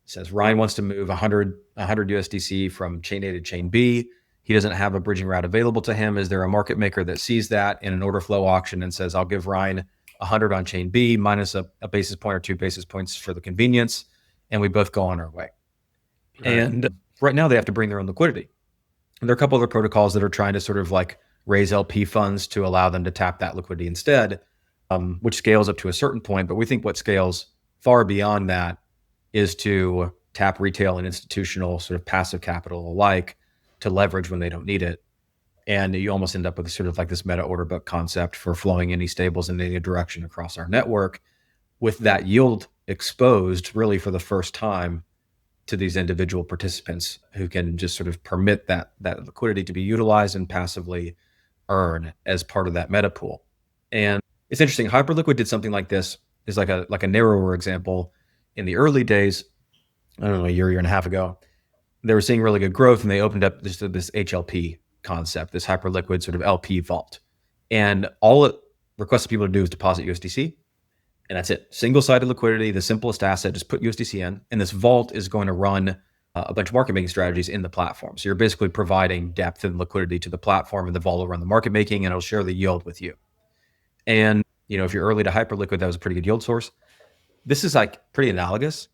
It says Ryne wants to move 100 USDC from chain A to chain B. He doesn't have a bridging route available to him. Is there a market maker that sees that in an order flow auction and says, I'll give Ryne 100 on chain B minus a basis point or 2 basis points for the convenience, and we both go on our way. Right. And right now they have to bring their own liquidity. And there are a couple other protocols that are trying to sort of like raise LP funds to allow them to tap that liquidity instead, which scales up to a certain point. But we think what scales far beyond that is to tap retail and institutional sort of passive capital alike to leverage when they don't need it. And you almost end up with sort of like this meta order book concept for flowing any stables in any direction across our network, with that yield exposed really for the first time to these individual participants who can just sort of permit that liquidity to be utilized and passively earn as part of that meta pool. And it's interesting, Hyperliquid did something like this, is like a narrower example. In the early days, I don't know, a year and a half ago, they were seeing really good growth, and they opened up this HLP concept, this hyperliquid sort of LP vault. And all it requested people to do is deposit USDC. And that's it. Single-sided liquidity, the simplest asset, just put USDC in. And this vault is going to run a bunch of market making strategies in the platform. So you're basically providing depth and liquidity to the platform, and the vault will run the market making, and it'll share the yield with you. And if you're early to hyperliquid, that was a pretty good yield source. This is like pretty analogous.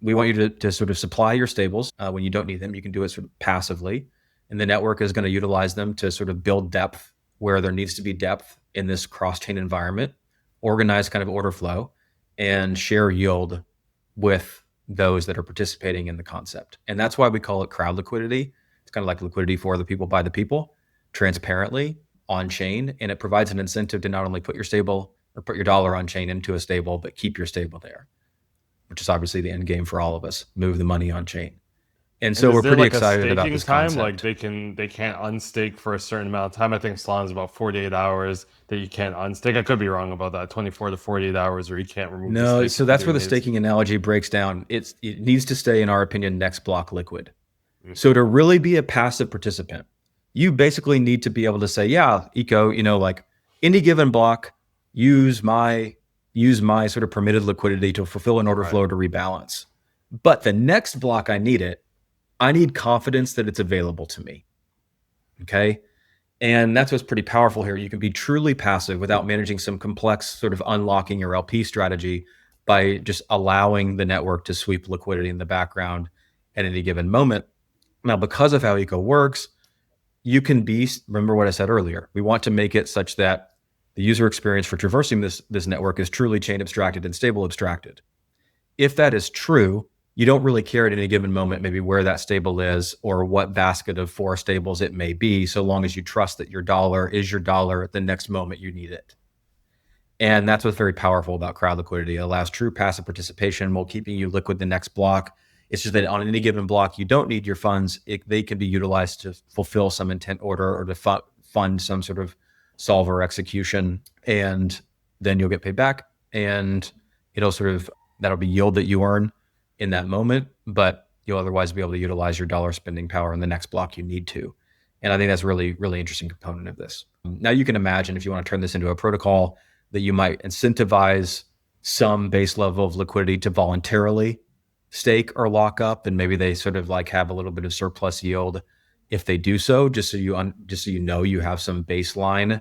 We want you to sort of supply your stables when you don't need them. You can do it sort of passively, and the network is going to utilize them to sort of build depth where there needs to be depth in this cross-chain environment, organize kind of order flow, and share yield with those that are participating in the concept. And that's why we call it crowd liquidity. It's kind of like liquidity for the people by the people, transparently on chain. And it provides an incentive to not only put your stable or put your dollar on chain into a stable, but keep your stable there, which is obviously the end game for all of us, move the money on chain. And so we're pretty excited about this concept. Like they can't unstake for a certain amount of time. I think Solana's about 48 hours that you can't unstake. I could be wrong about that. 24 to 48 hours where you can't remove. No, so that's where the staking analogy breaks down. It needs to stay, in our opinion, next block liquid. Mm-hmm. So to really be a passive participant, you basically need to be able to say, yeah, Eco, like any given block, use my sort of permitted liquidity to fulfill an order flow to rebalance. But the next block I need confidence that it's available to me. Okay. And that's what's pretty powerful here. You can be truly passive without managing some complex sort of unlocking your LP strategy by just allowing the network to sweep liquidity in the background at any given moment. Now, because of how Eco works, you can remember what I said earlier, we want to make it such that the user experience for traversing this network is truly chain abstracted and stable abstracted. If that is true, you don't really care at any given moment, maybe where that stable is or what basket of 4 stables it may be, so long as you trust that your dollar is your dollar at the next moment you need it. And that's what's very powerful about crowd liquidity. It allows true passive participation while keeping you liquid the next block. It's just that on any given block, you don't need your funds. They can be utilized to fulfill some intent order or to fund some sort of solver execution. And then you'll get paid back. And that'll be yield that you earn in that moment, but you'll otherwise be able to utilize your dollar spending power in the next block you need to. And I think that's a really, really interesting component of this. Now you can imagine if you want to turn this into a protocol that you might incentivize some base level of liquidity to voluntarily stake or lock up, and maybe they sort of like have a little bit of surplus yield if they do so, just so you you have some baseline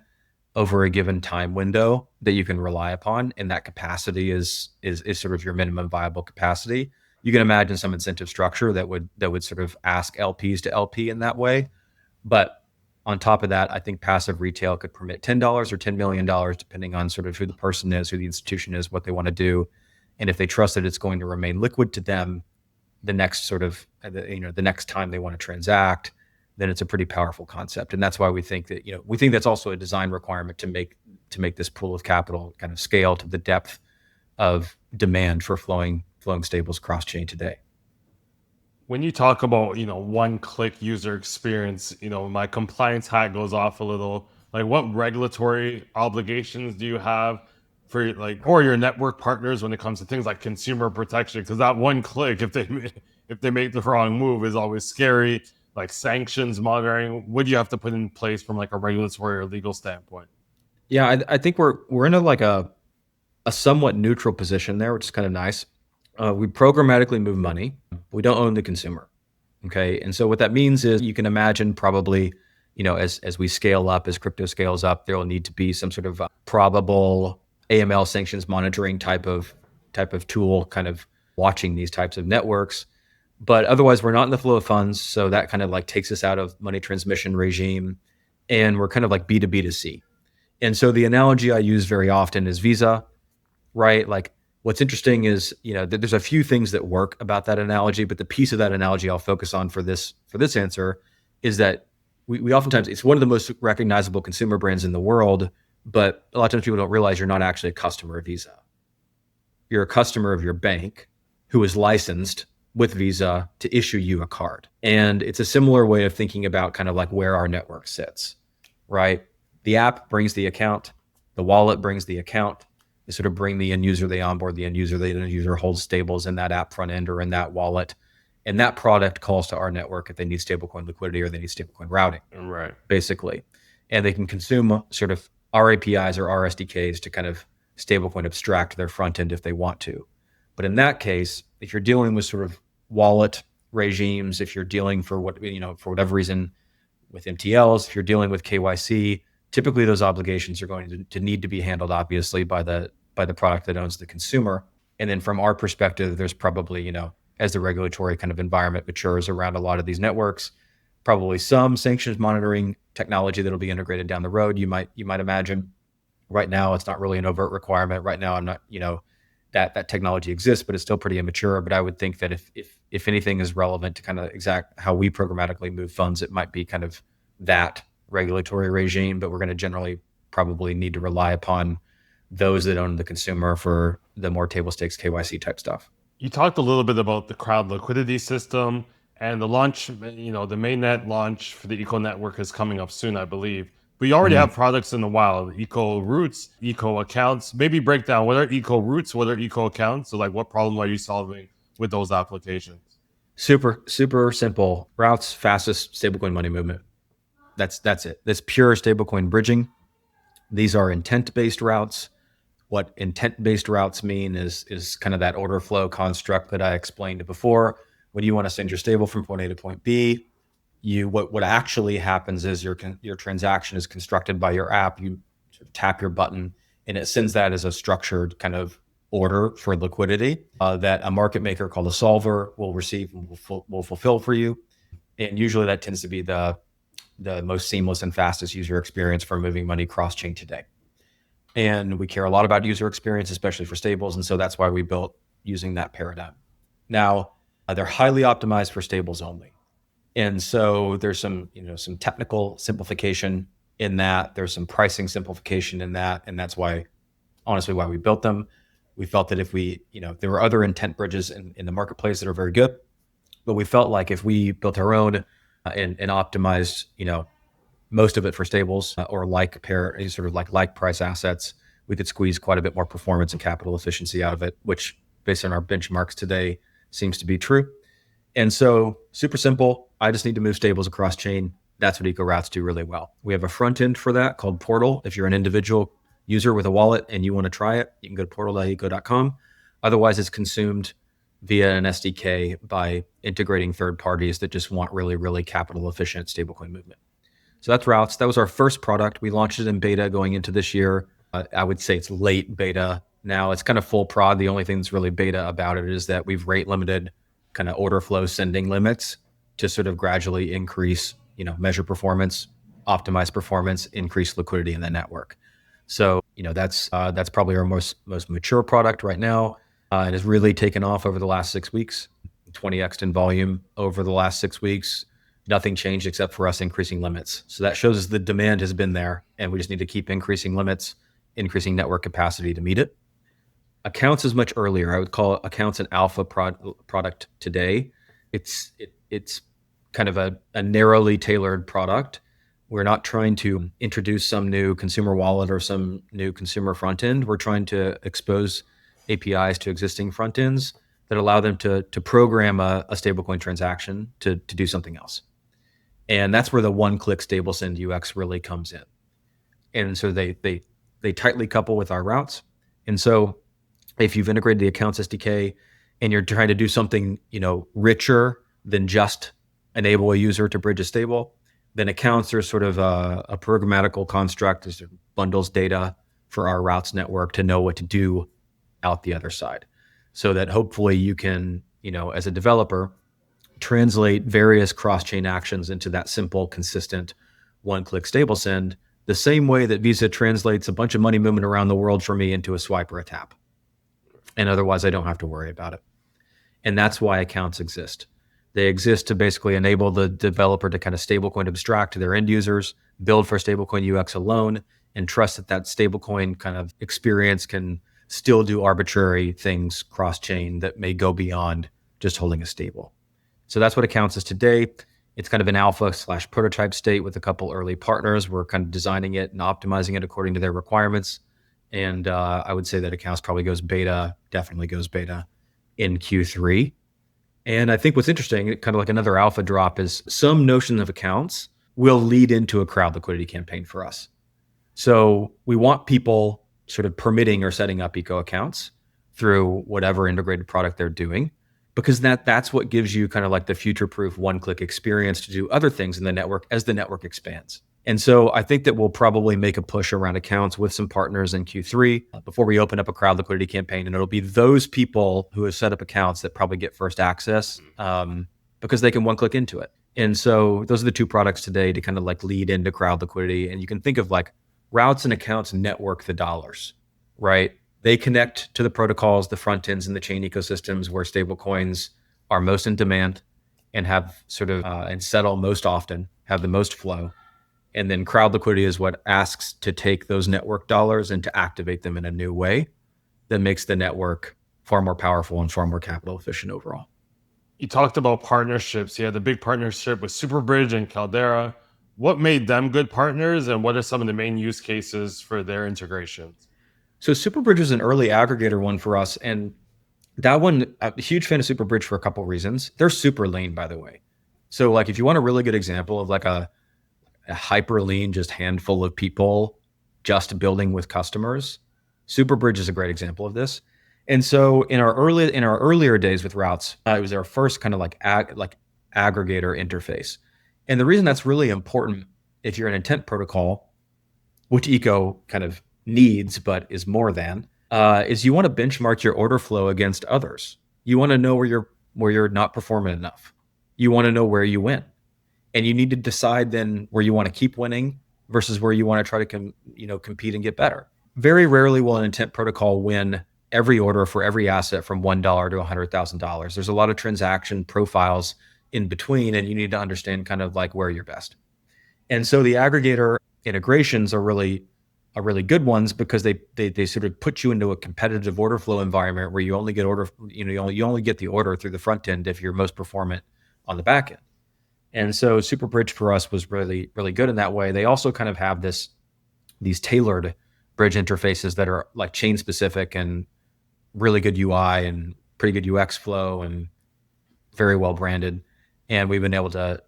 over a given time window that you can rely upon, and that capacity is sort of your minimum viable capacity. You can imagine some incentive structure that would sort of ask LPs to LP in that way. But on top of that, I think passive retail could permit $10 or $10 million, depending on sort of who the person is, who the institution is, what they want to do. And if they trust that it's going to remain liquid to them the next the next time they want to transact, then it's a pretty powerful concept. And that's why we think that's also a design requirement to make this pool of capital kind of scale to the depth of demand for flowing stables cross-chain today. When you talk about, one-click user experience, my compliance hat goes off a little. Like, what regulatory obligations do you have for or your network partners when it comes to things like consumer protection? Because that one click, if they make the wrong move, is always scary. Like sanctions, monitoring. What do you have to put in place from like a regulatory or legal standpoint? Yeah, I think we're in a somewhat neutral position there, which is kind of nice. We programmatically move money. We don't own the consumer. Okay. And so what that means is you can imagine probably, as we scale up, as crypto scales up, there will need to be some sort of probable AML sanctions monitoring type of tool kind of watching these types of networks. But otherwise, we're not in the flow of funds. So that kind of like takes us out of money transmission regime. And we're kind of like B2B2C. And so the analogy I use very often is Visa, right? Like, what's interesting is, there's a few things that work about that analogy, but the piece of that analogy I'll focus on for this answer is that we oftentimes, it's one of the most recognizable consumer brands in the world, but a lot of times people don't realize you're not actually a customer of Visa. You're a customer of your bank who is licensed with Visa to issue you a card. And it's a similar way of thinking about kind of like where our network sits, right? The app brings the account, the wallet brings the account. They sort of bring the end user, they onboard the end user holds stables in that app front end or in that wallet. And that product calls to our network if they need stablecoin liquidity or they need stablecoin routing, Right. basically. And they can consume sort of our APIs or our SDKs to kind of stablecoin abstract their front end if they want to. But in that case, if you're dealing with sort of wallet regimes, if you're dealing for for whatever reason with MTLs, if you're dealing with KYC, typically those obligations are going to need to be handled, obviously, by the product that owns the consumer. And then from our perspective, there's probably, as the regulatory kind of environment matures around a lot of these networks, probably some sanctions monitoring technology that'll be integrated down the road. You might imagine. Right now, it's not really an overt requirement. Right now, I'm not, that technology exists, but it's still pretty immature. But I would think that if anything is relevant to kind of exact how we programmatically move funds, it might be kind of that regulatory regime. But we're going to generally probably need to rely upon those that own the consumer for the more table stakes KYC type stuff. You talked a little bit about the crowd liquidity system and the launch, the mainnet launch for the Eco Network is coming up soon, I believe. But you already have products in the wild, Eco Roots, Eco Accounts. Maybe break down what are Eco Roots, what are Eco Accounts? So like what problem are you solving with those applications? Super, super simple. Routes, fastest stablecoin money movement. That's it. That's pure stablecoin bridging. These are intent-based routes. What intent-based routes mean is kind of that order flow construct that I explained before. When you want to send your stable from point A to point B, what actually happens is your transaction is constructed by your app. You sort of tap your button, and it sends that as a structured kind of order for liquidity that a market maker called a solver will receive and will fulfill for you. And usually that tends to be the most seamless and fastest user experience for moving money cross-chain today. And we care a lot about user experience, especially for stables. And so that's why we built using that paradigm. Now, they're highly optimized for stables only. And so there's some technical simplification in that. There's some pricing simplification in that. And that's honestly, why we built them. We felt that if there were other intent bridges in the marketplace that are very good, but we felt like if we built our own and optimized, most of it for stables or like price assets, we could squeeze quite a bit more performance and capital efficiency out of it, which based on our benchmarks today seems to be true. And so super simple. I just need to move stables across chain. That's what Eco Routes do really well. We have a front end for that called Portal. If you're an individual user with a wallet and you want to try it, you can go to portal.eco.com. Otherwise, it's consumed via an SDK by integrating third parties that just want really, really capital efficient stablecoin movement. So that's Routes. That was our first product. We launched it in beta going into this year. I would say it's late beta now. It's kind of full prod. The only thing that's really beta about it is that we've rate limited kind of order flow sending limits to sort of gradually increase, measure performance, optimize performance, increase liquidity in the network. So, that's probably our most mature product right now. It has really taken off over the last 6 weeks, 20x in volume over the last 6 weeks. Nothing changed except for us increasing limits. So that shows us the demand has been there and we just need to keep increasing limits, increasing network capacity to meet it. Accounts is much earlier. I would call Accounts an alpha product today. It's kind of a narrowly tailored product. We're not trying to introduce some new consumer wallet or some new consumer front end. We're trying to expose APIs to existing front ends that allow them to program a stablecoin transaction to do something else. And that's where the one-click stable send UX really comes in. And so they tightly couple with our routes. And so if you've integrated the Accounts SDK and you're trying to do something, richer than just enable a user to bridge a stable, then Accounts are sort of a programmatical construct that bundles data for our routes network to know what to do out the other side. So that hopefully you can, as a developer, translate various cross-chain actions into that simple, consistent one-click stable send, the same way that Visa translates a bunch of money movement around the world for me into a swipe or a tap. And otherwise, I don't have to worry about it. And that's why Accounts exist. They exist to basically enable the developer to kind of stablecoin abstract to their end users, build for stablecoin UX alone, and trust that stablecoin kind of experience can still do arbitrary things cross-chain that may go beyond just holding a stable. So that's what Accounts is today. It's kind of an alpha/prototype state with a couple early partners. We're kind of designing it and optimizing it according to their requirements. And I would say that Accounts definitely goes beta in Q3. And I think what's interesting, kind of like another alpha drop, is some notion of accounts will lead into a crowd liquidity campaign for us. So we want people sort of permitting or setting up eco accounts through whatever integrated product they're doing, because that's what gives you kind of like the future-proof one-click experience to do other things in the network as the network expands. And so I think that we'll probably make a push around accounts with some partners in Q3 before we open up a crowd liquidity campaign. And it'll be those people who have set up accounts that probably get first access because they can one-click into it. And so those are the two products today to kind of like lead into crowd liquidity. And you can think of like routes and accounts network the dollars, right? They connect to the protocols, the front ends, and the chain ecosystems where stablecoins are most in demand and have sort of and settle most often, have the most flow. And then crowd liquidity is what asks to take those network dollars and to activate them in a new way that makes the network far more powerful and far more capital efficient overall. You talked about partnerships. You had the big partnership with Superbridge and Caldera. What made them good partners, and what are some of the main use cases for their integrations? So Superbridge is an early aggregator one for us. And that one, I'm a huge fan of Superbridge for a couple of reasons. They're super lean, by the way. So like if you want a really good example of like a hyper lean, just handful of people just building with customers, Superbridge is a great example of this. And so in our earlier days with routes, it was our first kind of like aggregator interface. And the reason that's really important, if you're an intent protocol, which eco kind of needs but is more than, is you want to benchmark your order flow against others. You want to know where you're not performing enough. You want to know where you win. And you need to decide then where you want to keep winning versus where you want to try to compete and get better. Very rarely will an intent protocol win every order for every asset from $1 to $100,000. There's a lot of transaction profiles in between, and you need to understand kind of like where you're best. And so the aggregator integrations are really good ones because they sort of put you into a competitive order flow environment where you only get you only get the order through the front end if you're most performant on the back end. And so Superbridge for us was really, really good in that way. They also kind of have these tailored bridge interfaces that are like chain specific and really good UI and pretty good UX flow and very well branded. And we've been able to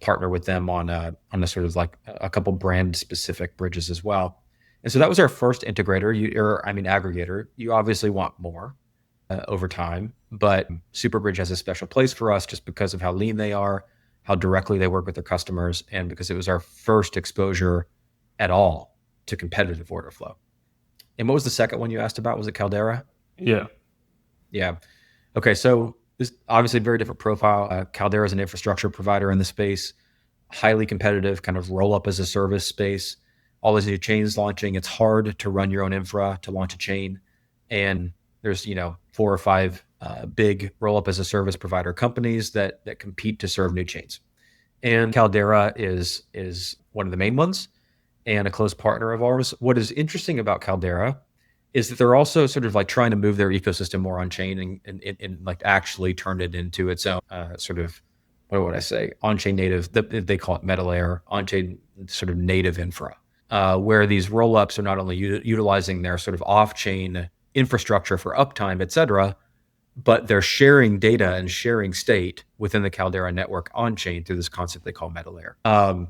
partner with them on a sort of like a couple brand specific bridges as well. And so that was our first integrator, aggregator. You obviously want more over time, but Superbridge has a special place for us just because of how lean they are, how directly they work with their customers, and because it was our first exposure at all to competitive order flow. And what was the second one you asked about? Was it Caldera? Yeah. Okay, so this is obviously a very different profile. Caldera is an infrastructure provider in the space, highly competitive, kind of roll up as a service space. All these new chains launching, it's hard to run your own infra to launch a chain. And there's 4 or 5 big roll up as a service provider companies that compete to serve new chains. And Caldera is one of the main ones and a close partner of ours. What is interesting about Caldera is that they're also sort of like trying to move their ecosystem more on chain and like actually turn it into its own sort of, what would I say, on-chain native, they call it meta layer, on-chain sort of native infra, where these roll-ups are not only utilizing their sort of off-chain infrastructure for uptime, et cetera, but they're sharing data and sharing state within the Caldera network on-chain through this concept they call meta layer.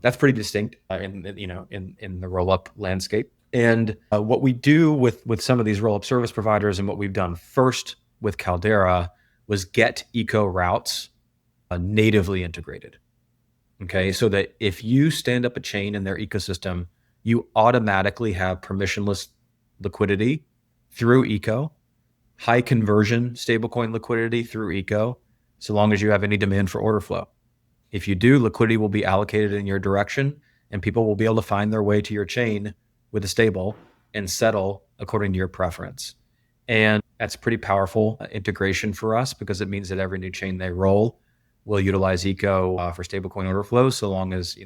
That's pretty distinct in the roll-up landscape. And what we do with some of these roll-up service providers and what we've done first with Caldera was get eco routes natively integrated. Okay, so that if you stand up a chain in their ecosystem, you automatically have permissionless liquidity through eco, high conversion stablecoin liquidity through eco, so long as you have any demand for order flow. If you do, liquidity will be allocated in your direction and people will be able to find their way to your chain with a stable and settle according to your preference. And that's pretty powerful integration for us because it means that every new chain they roll will utilize eco for stablecoin order flow, so long as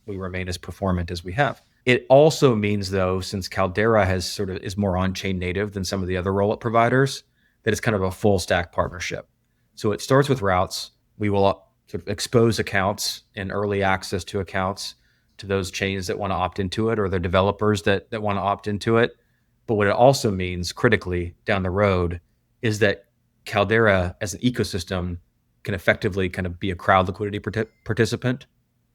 we remain as performant as we have. It also means, though, since Caldera is more on-chain native than some of the other roll-up providers, that it's kind of a full stack partnership. So it starts with routes. We will sort of expose accounts and early access to accounts to those chains that want to opt into it or the developers that want to opt into it. But what it also means critically down the road is that Caldera as an ecosystem can effectively kind of be a crowd liquidity participant.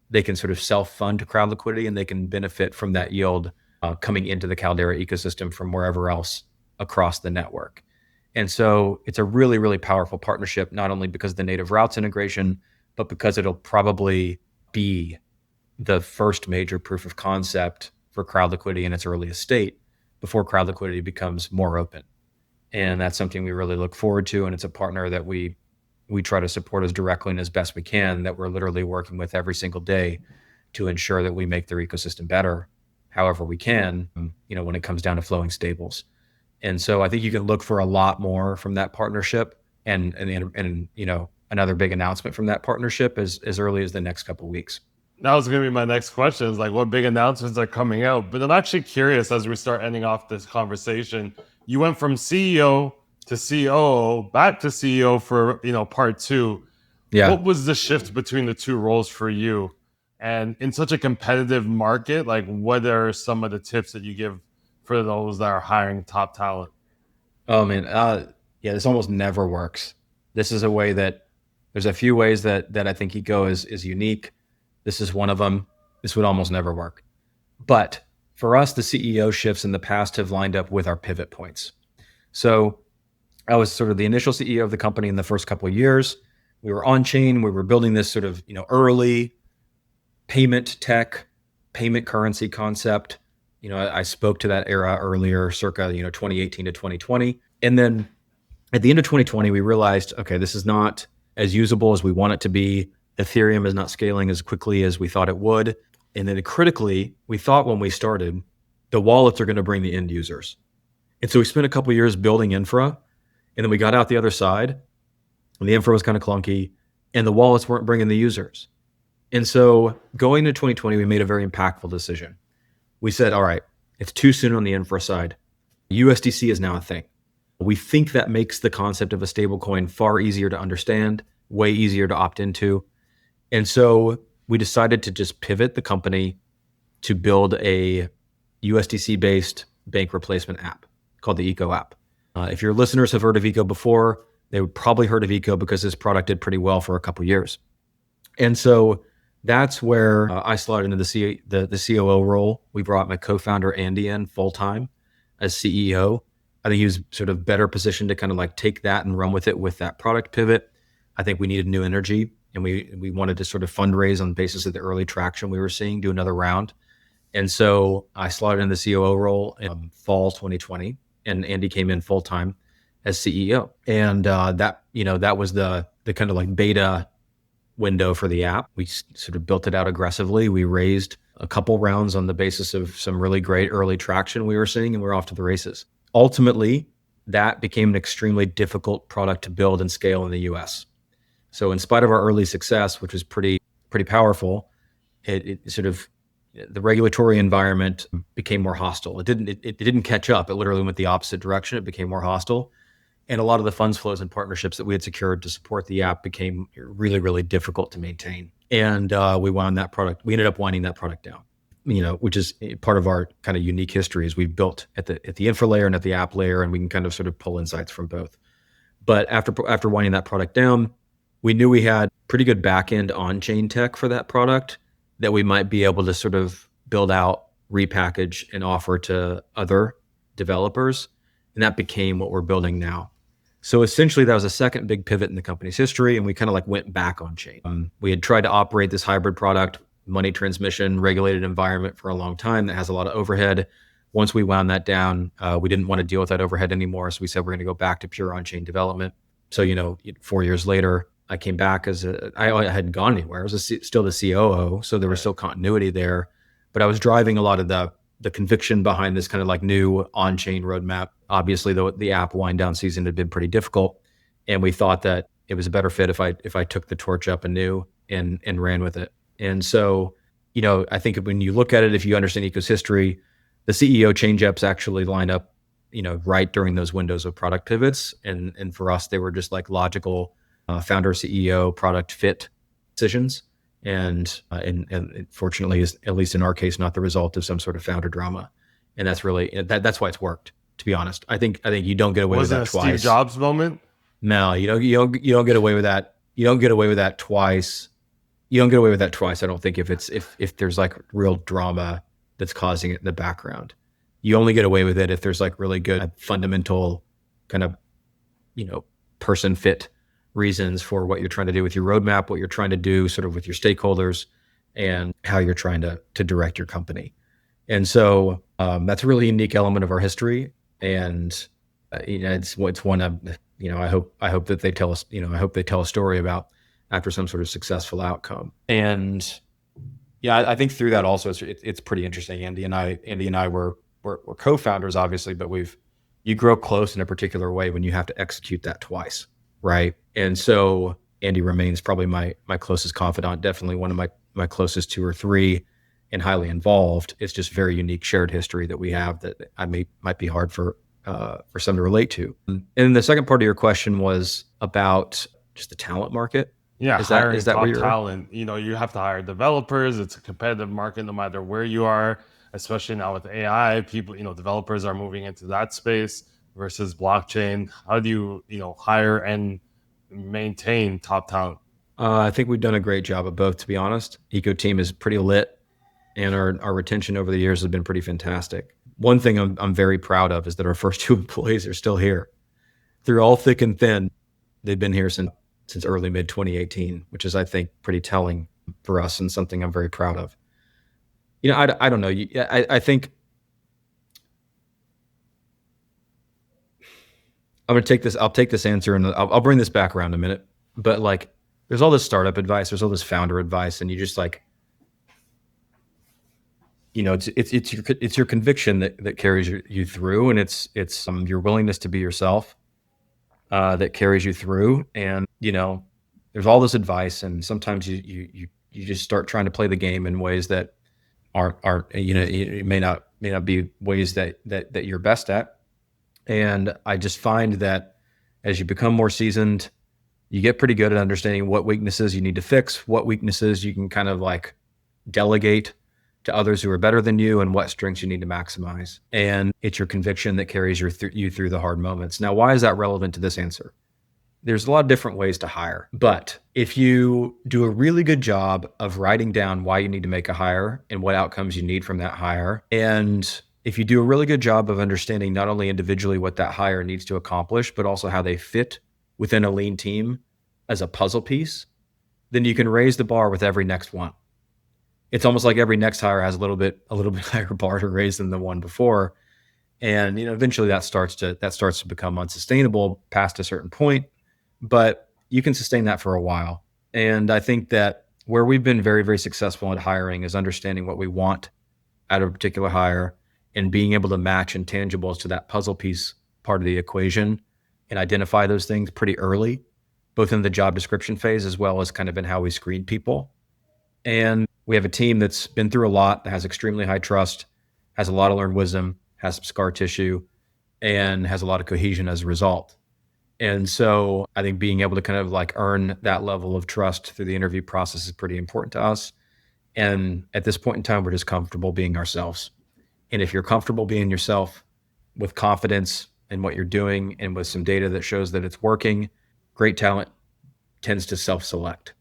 They can sort of self-fund to crowd liquidity, and they can benefit from that yield coming into the Caldera ecosystem from wherever else across the network. And so it's a really, really powerful partnership, not only because of the native routes integration, but because it'll probably be the first major proof of concept for crowd liquidity in its earliest state before crowd liquidity becomes more open. And that's something we really look forward to. And it's a partner that we try to support as directly and as best we can, that we're literally working with every single day to ensure that we make their ecosystem better however we can, when it comes down to flowing stables. And so I think you can look for a lot more from that partnership, and another big announcement from that partnership as early as the next couple of weeks. That was going to be my next question, is like, what big announcements are coming out? But I'm actually curious, as we start ending off this conversation, you went from CEO to COO, back to CEO for, part two. Yeah. What was the shift between the two roles for you? And in such a competitive market, like, what are some of the tips that you give for those that are hiring top talent? Oh man, this almost never works. This is a way that there's a few ways that I think Eco is unique. This is one of them. This would almost never work. But for us, the CEO shifts in the past have lined up with our pivot points. So I was sort of the initial CEO of the company in the first couple of years. We were on chain. We were building this sort of, early payment tech, payment currency concept. I spoke to that era earlier, circa, 2018 to 2020. And then at the end of 2020, we realized, okay, this is not as usable as we want it to be. Ethereum is not scaling as quickly as we thought it would. And then critically, we thought when we started, the wallets are going to bring the end users. And so we spent a couple of years building infra, and then we got out the other side, and the infra was kind of clunky, and the wallets weren't bringing the users. And so going into 2020, we made a very impactful decision. We said, all right, it's too soon on the infra side. USDC is now a thing. We think that makes the concept of a stablecoin far easier to understand, way easier to opt into. And so we decided to just pivot the company to build a USDC-based bank replacement app called the Eco app. If your listeners have heard of Eco before, they would probably heard of Eco because this product did pretty well for a couple of years. And so that's where I slotted into the COO role. We brought my co-founder Andy in full-time as CEO. I think he was sort of better positioned to kind of like take that and run with it with that product pivot. I think we needed new energy, and we wanted to sort of fundraise on the basis of the early traction we were seeing, do another round. And so I slotted in the COO role in fall 2020, and Andy came in full-time as CEO. And that was the kind of like beta window for the app. We sort of built it out aggressively. We raised a couple rounds on the basis of some really great early traction we were seeing, and we're off to the races. Ultimately, that became an extremely difficult product to build and scale in the US. So in spite of our early success, which was pretty powerful, it sort of, the regulatory environment became more hostile. It didn't catch up. It literally went the opposite direction. It became more hostile. And a lot of the funds flows and partnerships that we had secured to support the app became really, really difficult to maintain. And we ended up winding that product down, which is part of our kind of unique history, is we've built at the infra layer and at the app layer, and we can kind of sort of pull insights from both. But after winding that product down, we knew we had pretty good back-end on-chain tech for that product that we might be able to sort of build out, repackage, and offer to other developers. And that became what we're building now. So essentially, that was a second big pivot in the company's history, and we kind of like went back on chain. We had tried to operate this hybrid product, money transmission, regulated environment for a long time that has a lot of overhead. Once we wound that down, we didn't want to deal with that overhead anymore. So we said we're going to go back to pure on-chain development. So, 4 years later, I came back I hadn't gone anywhere. I was still the COO, so there was still continuity there. But I was driving a lot of the conviction behind this kind of like new on-chain roadmap. Obviously, the app wind down season had been pretty difficult, and we thought that it was a better fit if I took the torch up anew and ran with it. And so, I think when you look at it, if you understand Eco's history, the CEO change ups actually line up, right during those windows of product pivots. And for us, they were just like logical founder, CEO, product fit decisions. And fortunately, at least in our case, not the result of some sort of founder drama. And that's really, that's why it's worked, to be honest. I think you don't get away with that twice. Was it a Steve Jobs moment? No, you don't get away with that You don't get away with that twice. You don't get away with that twice. I don't think if there's like real drama that's causing it in the background. You only get away with it if there's like really good fundamental kind of, person fit reasons for what you're trying to do with your roadmap, what you're trying to do sort of with your stakeholders, and how you're trying to direct your company. And so that's a really unique element of our history. And it's one of, I hope that they tell us, I hope they tell a story about after some sort of successful outcome. And yeah, I think through that also it's pretty interesting. Andy and I were co-founders, obviously, but you grow close in a particular way when you have to execute that twice, right? And so Andy remains probably my closest confidant, definitely one of my closest 2 or 3, and highly involved. It's just very unique shared history that we have that might be hard for some to relate to. And the second part of your question was about just the talent market. Yeah, is hiring that top where you're talent. You have to hire developers. It's a competitive market no matter where you are, especially now with AI. People, developers are moving into that space versus blockchain. How do you hire and maintain top talent? I think we've done a great job of both, to be honest. Eco team is pretty lit, and our retention over the years has been pretty fantastic. One thing I'm very proud of is that our first 2 employees are still here. Through all thick and thin, they've been here since early mid 2018, which is, I think, pretty telling for us and something I'm very proud of. I don't know. I think I'm going to take this. I'll take this answer and I'll bring this back around in a minute. But like, there's all this startup advice, there's all this founder advice, and you just like, it's your conviction that carries you through, and it's your willingness to be yourself that carries you through. And there's all this advice, and sometimes you just start trying to play the game in ways that aren't it may not be ways that you're best at. And I just find that as you become more seasoned, you get pretty good at understanding what weaknesses you need to fix, what weaknesses you can kind of like delegate to others who are better than you, and what strengths you need to maximize. And it's your conviction that carries you through the hard moments. Now, why is that relevant to this answer? There's a lot of different ways to hire, but if you do a really good job of writing down why you need to make a hire and what outcomes you need from that hire, and if you do a really good job of understanding not only individually what that hire needs to accomplish, but also how they fit within a lean team as a puzzle piece, then you can raise the bar with every next one. It's almost like every next hire has a little bit higher bar to raise than the one before. And eventually that starts to become unsustainable past a certain point, but you can sustain that for a while. And I think that where we've been very, very successful at hiring is understanding what we want out of a particular hire and being able to match intangibles to that puzzle piece part of the equation and identify those things pretty early, both in the job description phase as well as kind of in how we screen people. And we have a team that's been through a lot, that has extremely high trust, has a lot of learned wisdom, has some scar tissue, and has a lot of cohesion as a result. And so I think being able to kind of like earn that level of trust through the interview process is pretty important to us. And at this point in time, we're just comfortable being ourselves. And if you're comfortable being yourself with confidence in what you're doing and with some data that shows that it's working, great talent tends to self-select.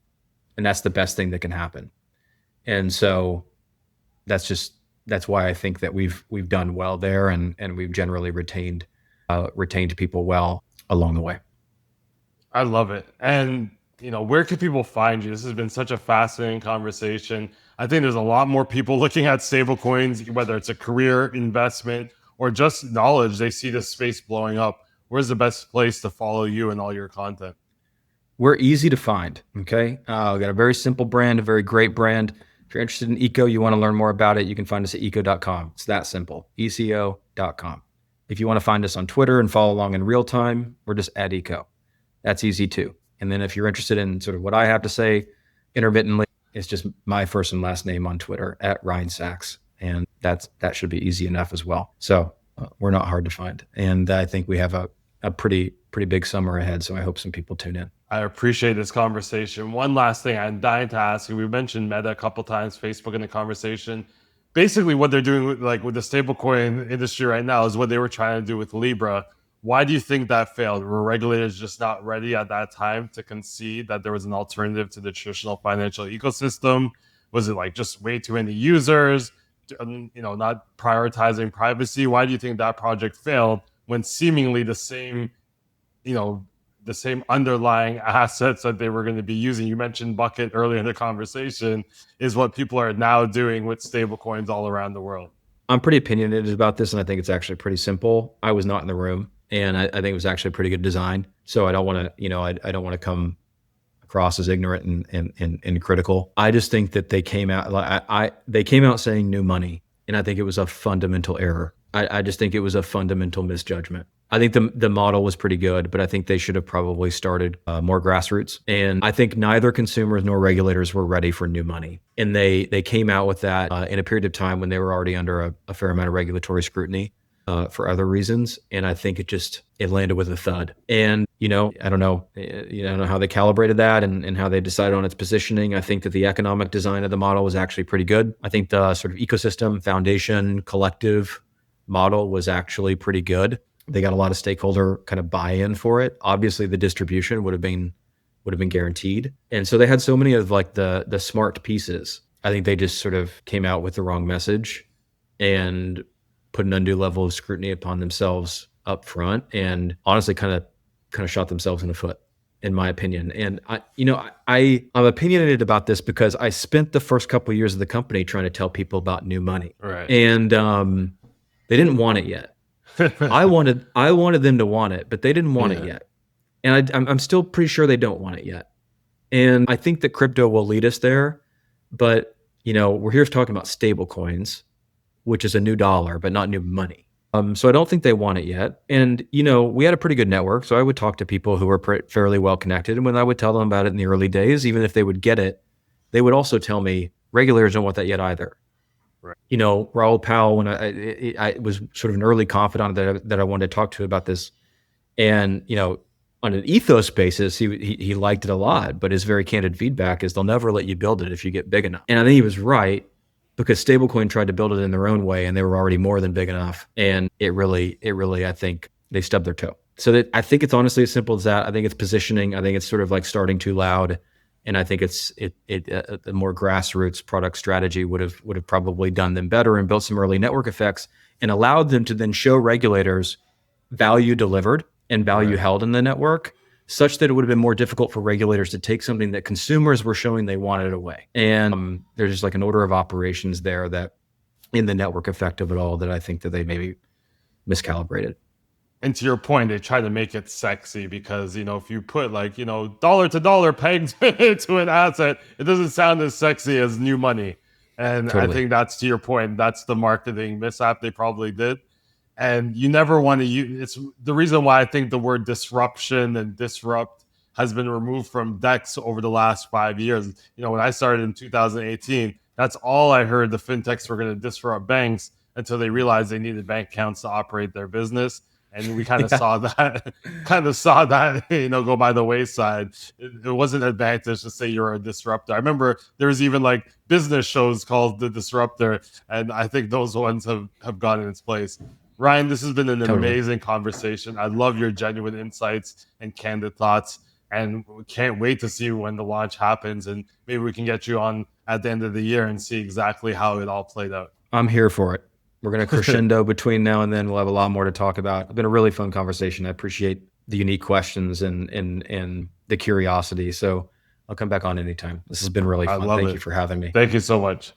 And that's the best thing that can happen. And so that's why I think that we've done well there, and we've generally retained people well along the way. I love it. And where can people find you? This has been such a fascinating conversation. I think there's a lot more people looking at stablecoins, whether it's a career investment or just knowledge. They see this space blowing up. Where's the best place to follow you and all your content? We're easy to find. Okay. We've got a very simple brand, a very great brand. If you're interested in eco, you want to learn more about it, you can find us at eco.com. It's that simple, eco.com. If you want to find us on Twitter and follow along in real time, we're just at eco. That's easy too. And then if you're interested in sort of what I have to say intermittently, it's just my first and last name on Twitter at Ryne Saxe. And that should be easy enough as well. So we're not hard to find. And I think we have a pretty big summer ahead. So I hope some people tune in. I appreciate this conversation. One last thing I'm dying to ask you. We mentioned Meta a couple times, Facebook in the conversation. Basically what they're doing with the stablecoin industry right now is what they were trying to do with Libra, Why do you think that failed? Were regulators just not ready at that time to concede that there was an alternative to the traditional financial ecosystem? Was it like just way too many users, not prioritizing privacy? Why do you think that project failed when seemingly you know, the same underlying assets that they were going to be using? You mentioned Bucket earlier in the conversation, is what people are now doing with stablecoins all around the world. I'm pretty opinionated about this, and I think it's actually pretty simple. I was not in the room, and I think it was actually a pretty good design. So I don't want to, I don't want to come across as ignorant and critical. I just think that they came out they came out saying new money, and I think it was a fundamental error. I just think it was a fundamental misjudgment. I think the model was pretty good, but I think they should have probably started more grassroots. And I think neither consumers nor regulators were ready for new money. And they came out with that in a period of time when they were already under a fair amount of regulatory scrutiny for other reasons. And I think it landed with a thud. And, I don't know how they calibrated that and how they decided on its positioning. I think that the economic design of the model was actually pretty good. I think the sort of ecosystem, foundation, collective model was actually pretty good. They got a lot of stakeholder kind of buy-in for it. Obviously, the distribution would have been guaranteed. And so they had so many of like the smart pieces. I think they just sort of came out with the wrong message and put an undue level of scrutiny upon themselves up front, and honestly kind of shot themselves in the foot, in my opinion. And I'm opinionated about this because I spent the first couple of years of the company trying to tell people about new money. Right. And they didn't want it yet. I wanted them to want it, but they didn't want it yet. And I'm still pretty sure they don't want it yet. And I think that crypto will lead us there. But, we're here talking about stable coins, which is a new dollar, but not new money. So I don't think they want it yet. And, we had a pretty good network. So I would talk to people who were fairly well connected. And when I would tell them about it in the early days, even if they would get it, they would also tell me regulators don't want that yet either. Right. Raoul Powell, when I was sort of an early confidant that I wanted to talk to about this, and on an ethos basis, he liked it a lot, but his very candid feedback is they'll never let you build it if you get big enough. And I think he was right, because Stablecoin tried to build it in their own way, and they were already more than big enough, and it really, I think they stubbed their toe. So I think it's honestly as simple as that. I think it's positioning. I think it's sort of like starting too loud. And I think the more grassroots product strategy would have probably done them better and built some early network effects and allowed them to then show regulators value delivered and value held in the network, such that it would have been more difficult for regulators to take something that consumers were showing they wanted away. And there's just like an order of operations there that in the network effect of it all that I think that they maybe miscalibrated. And to your point, they try to make it sexy because, if you put like, dollar to dollar pegged to an asset, it doesn't sound as sexy as new money. And totally. I think that's, to your point, that's the marketing mishap they probably did. And you never want to use, it's the reason why I think the word disruption and disrupt has been removed from DEX over the last 5 years. When I started in 2018, that's all I heard. The fintechs were going to disrupt banks until they realized they needed bank accounts to operate their business. And we kind of saw that, go by the wayside. It wasn't an advantage to say you're a disruptor. I remember there was even like business shows called The Disruptor, and I think those ones have gotten its place. Ryne, this has been an amazing conversation. I love your genuine insights and candid thoughts, and we can't wait to see when the launch happens, and maybe we can get you on at the end of the year and see exactly how it all played out. I'm here for it. We're going to crescendo between now and then. We'll have a lot more to talk about. It's been a really fun conversation. I appreciate the unique questions and the curiosity. So I'll come back on anytime. This has been really fun. Thank you for having me. Thank you so much.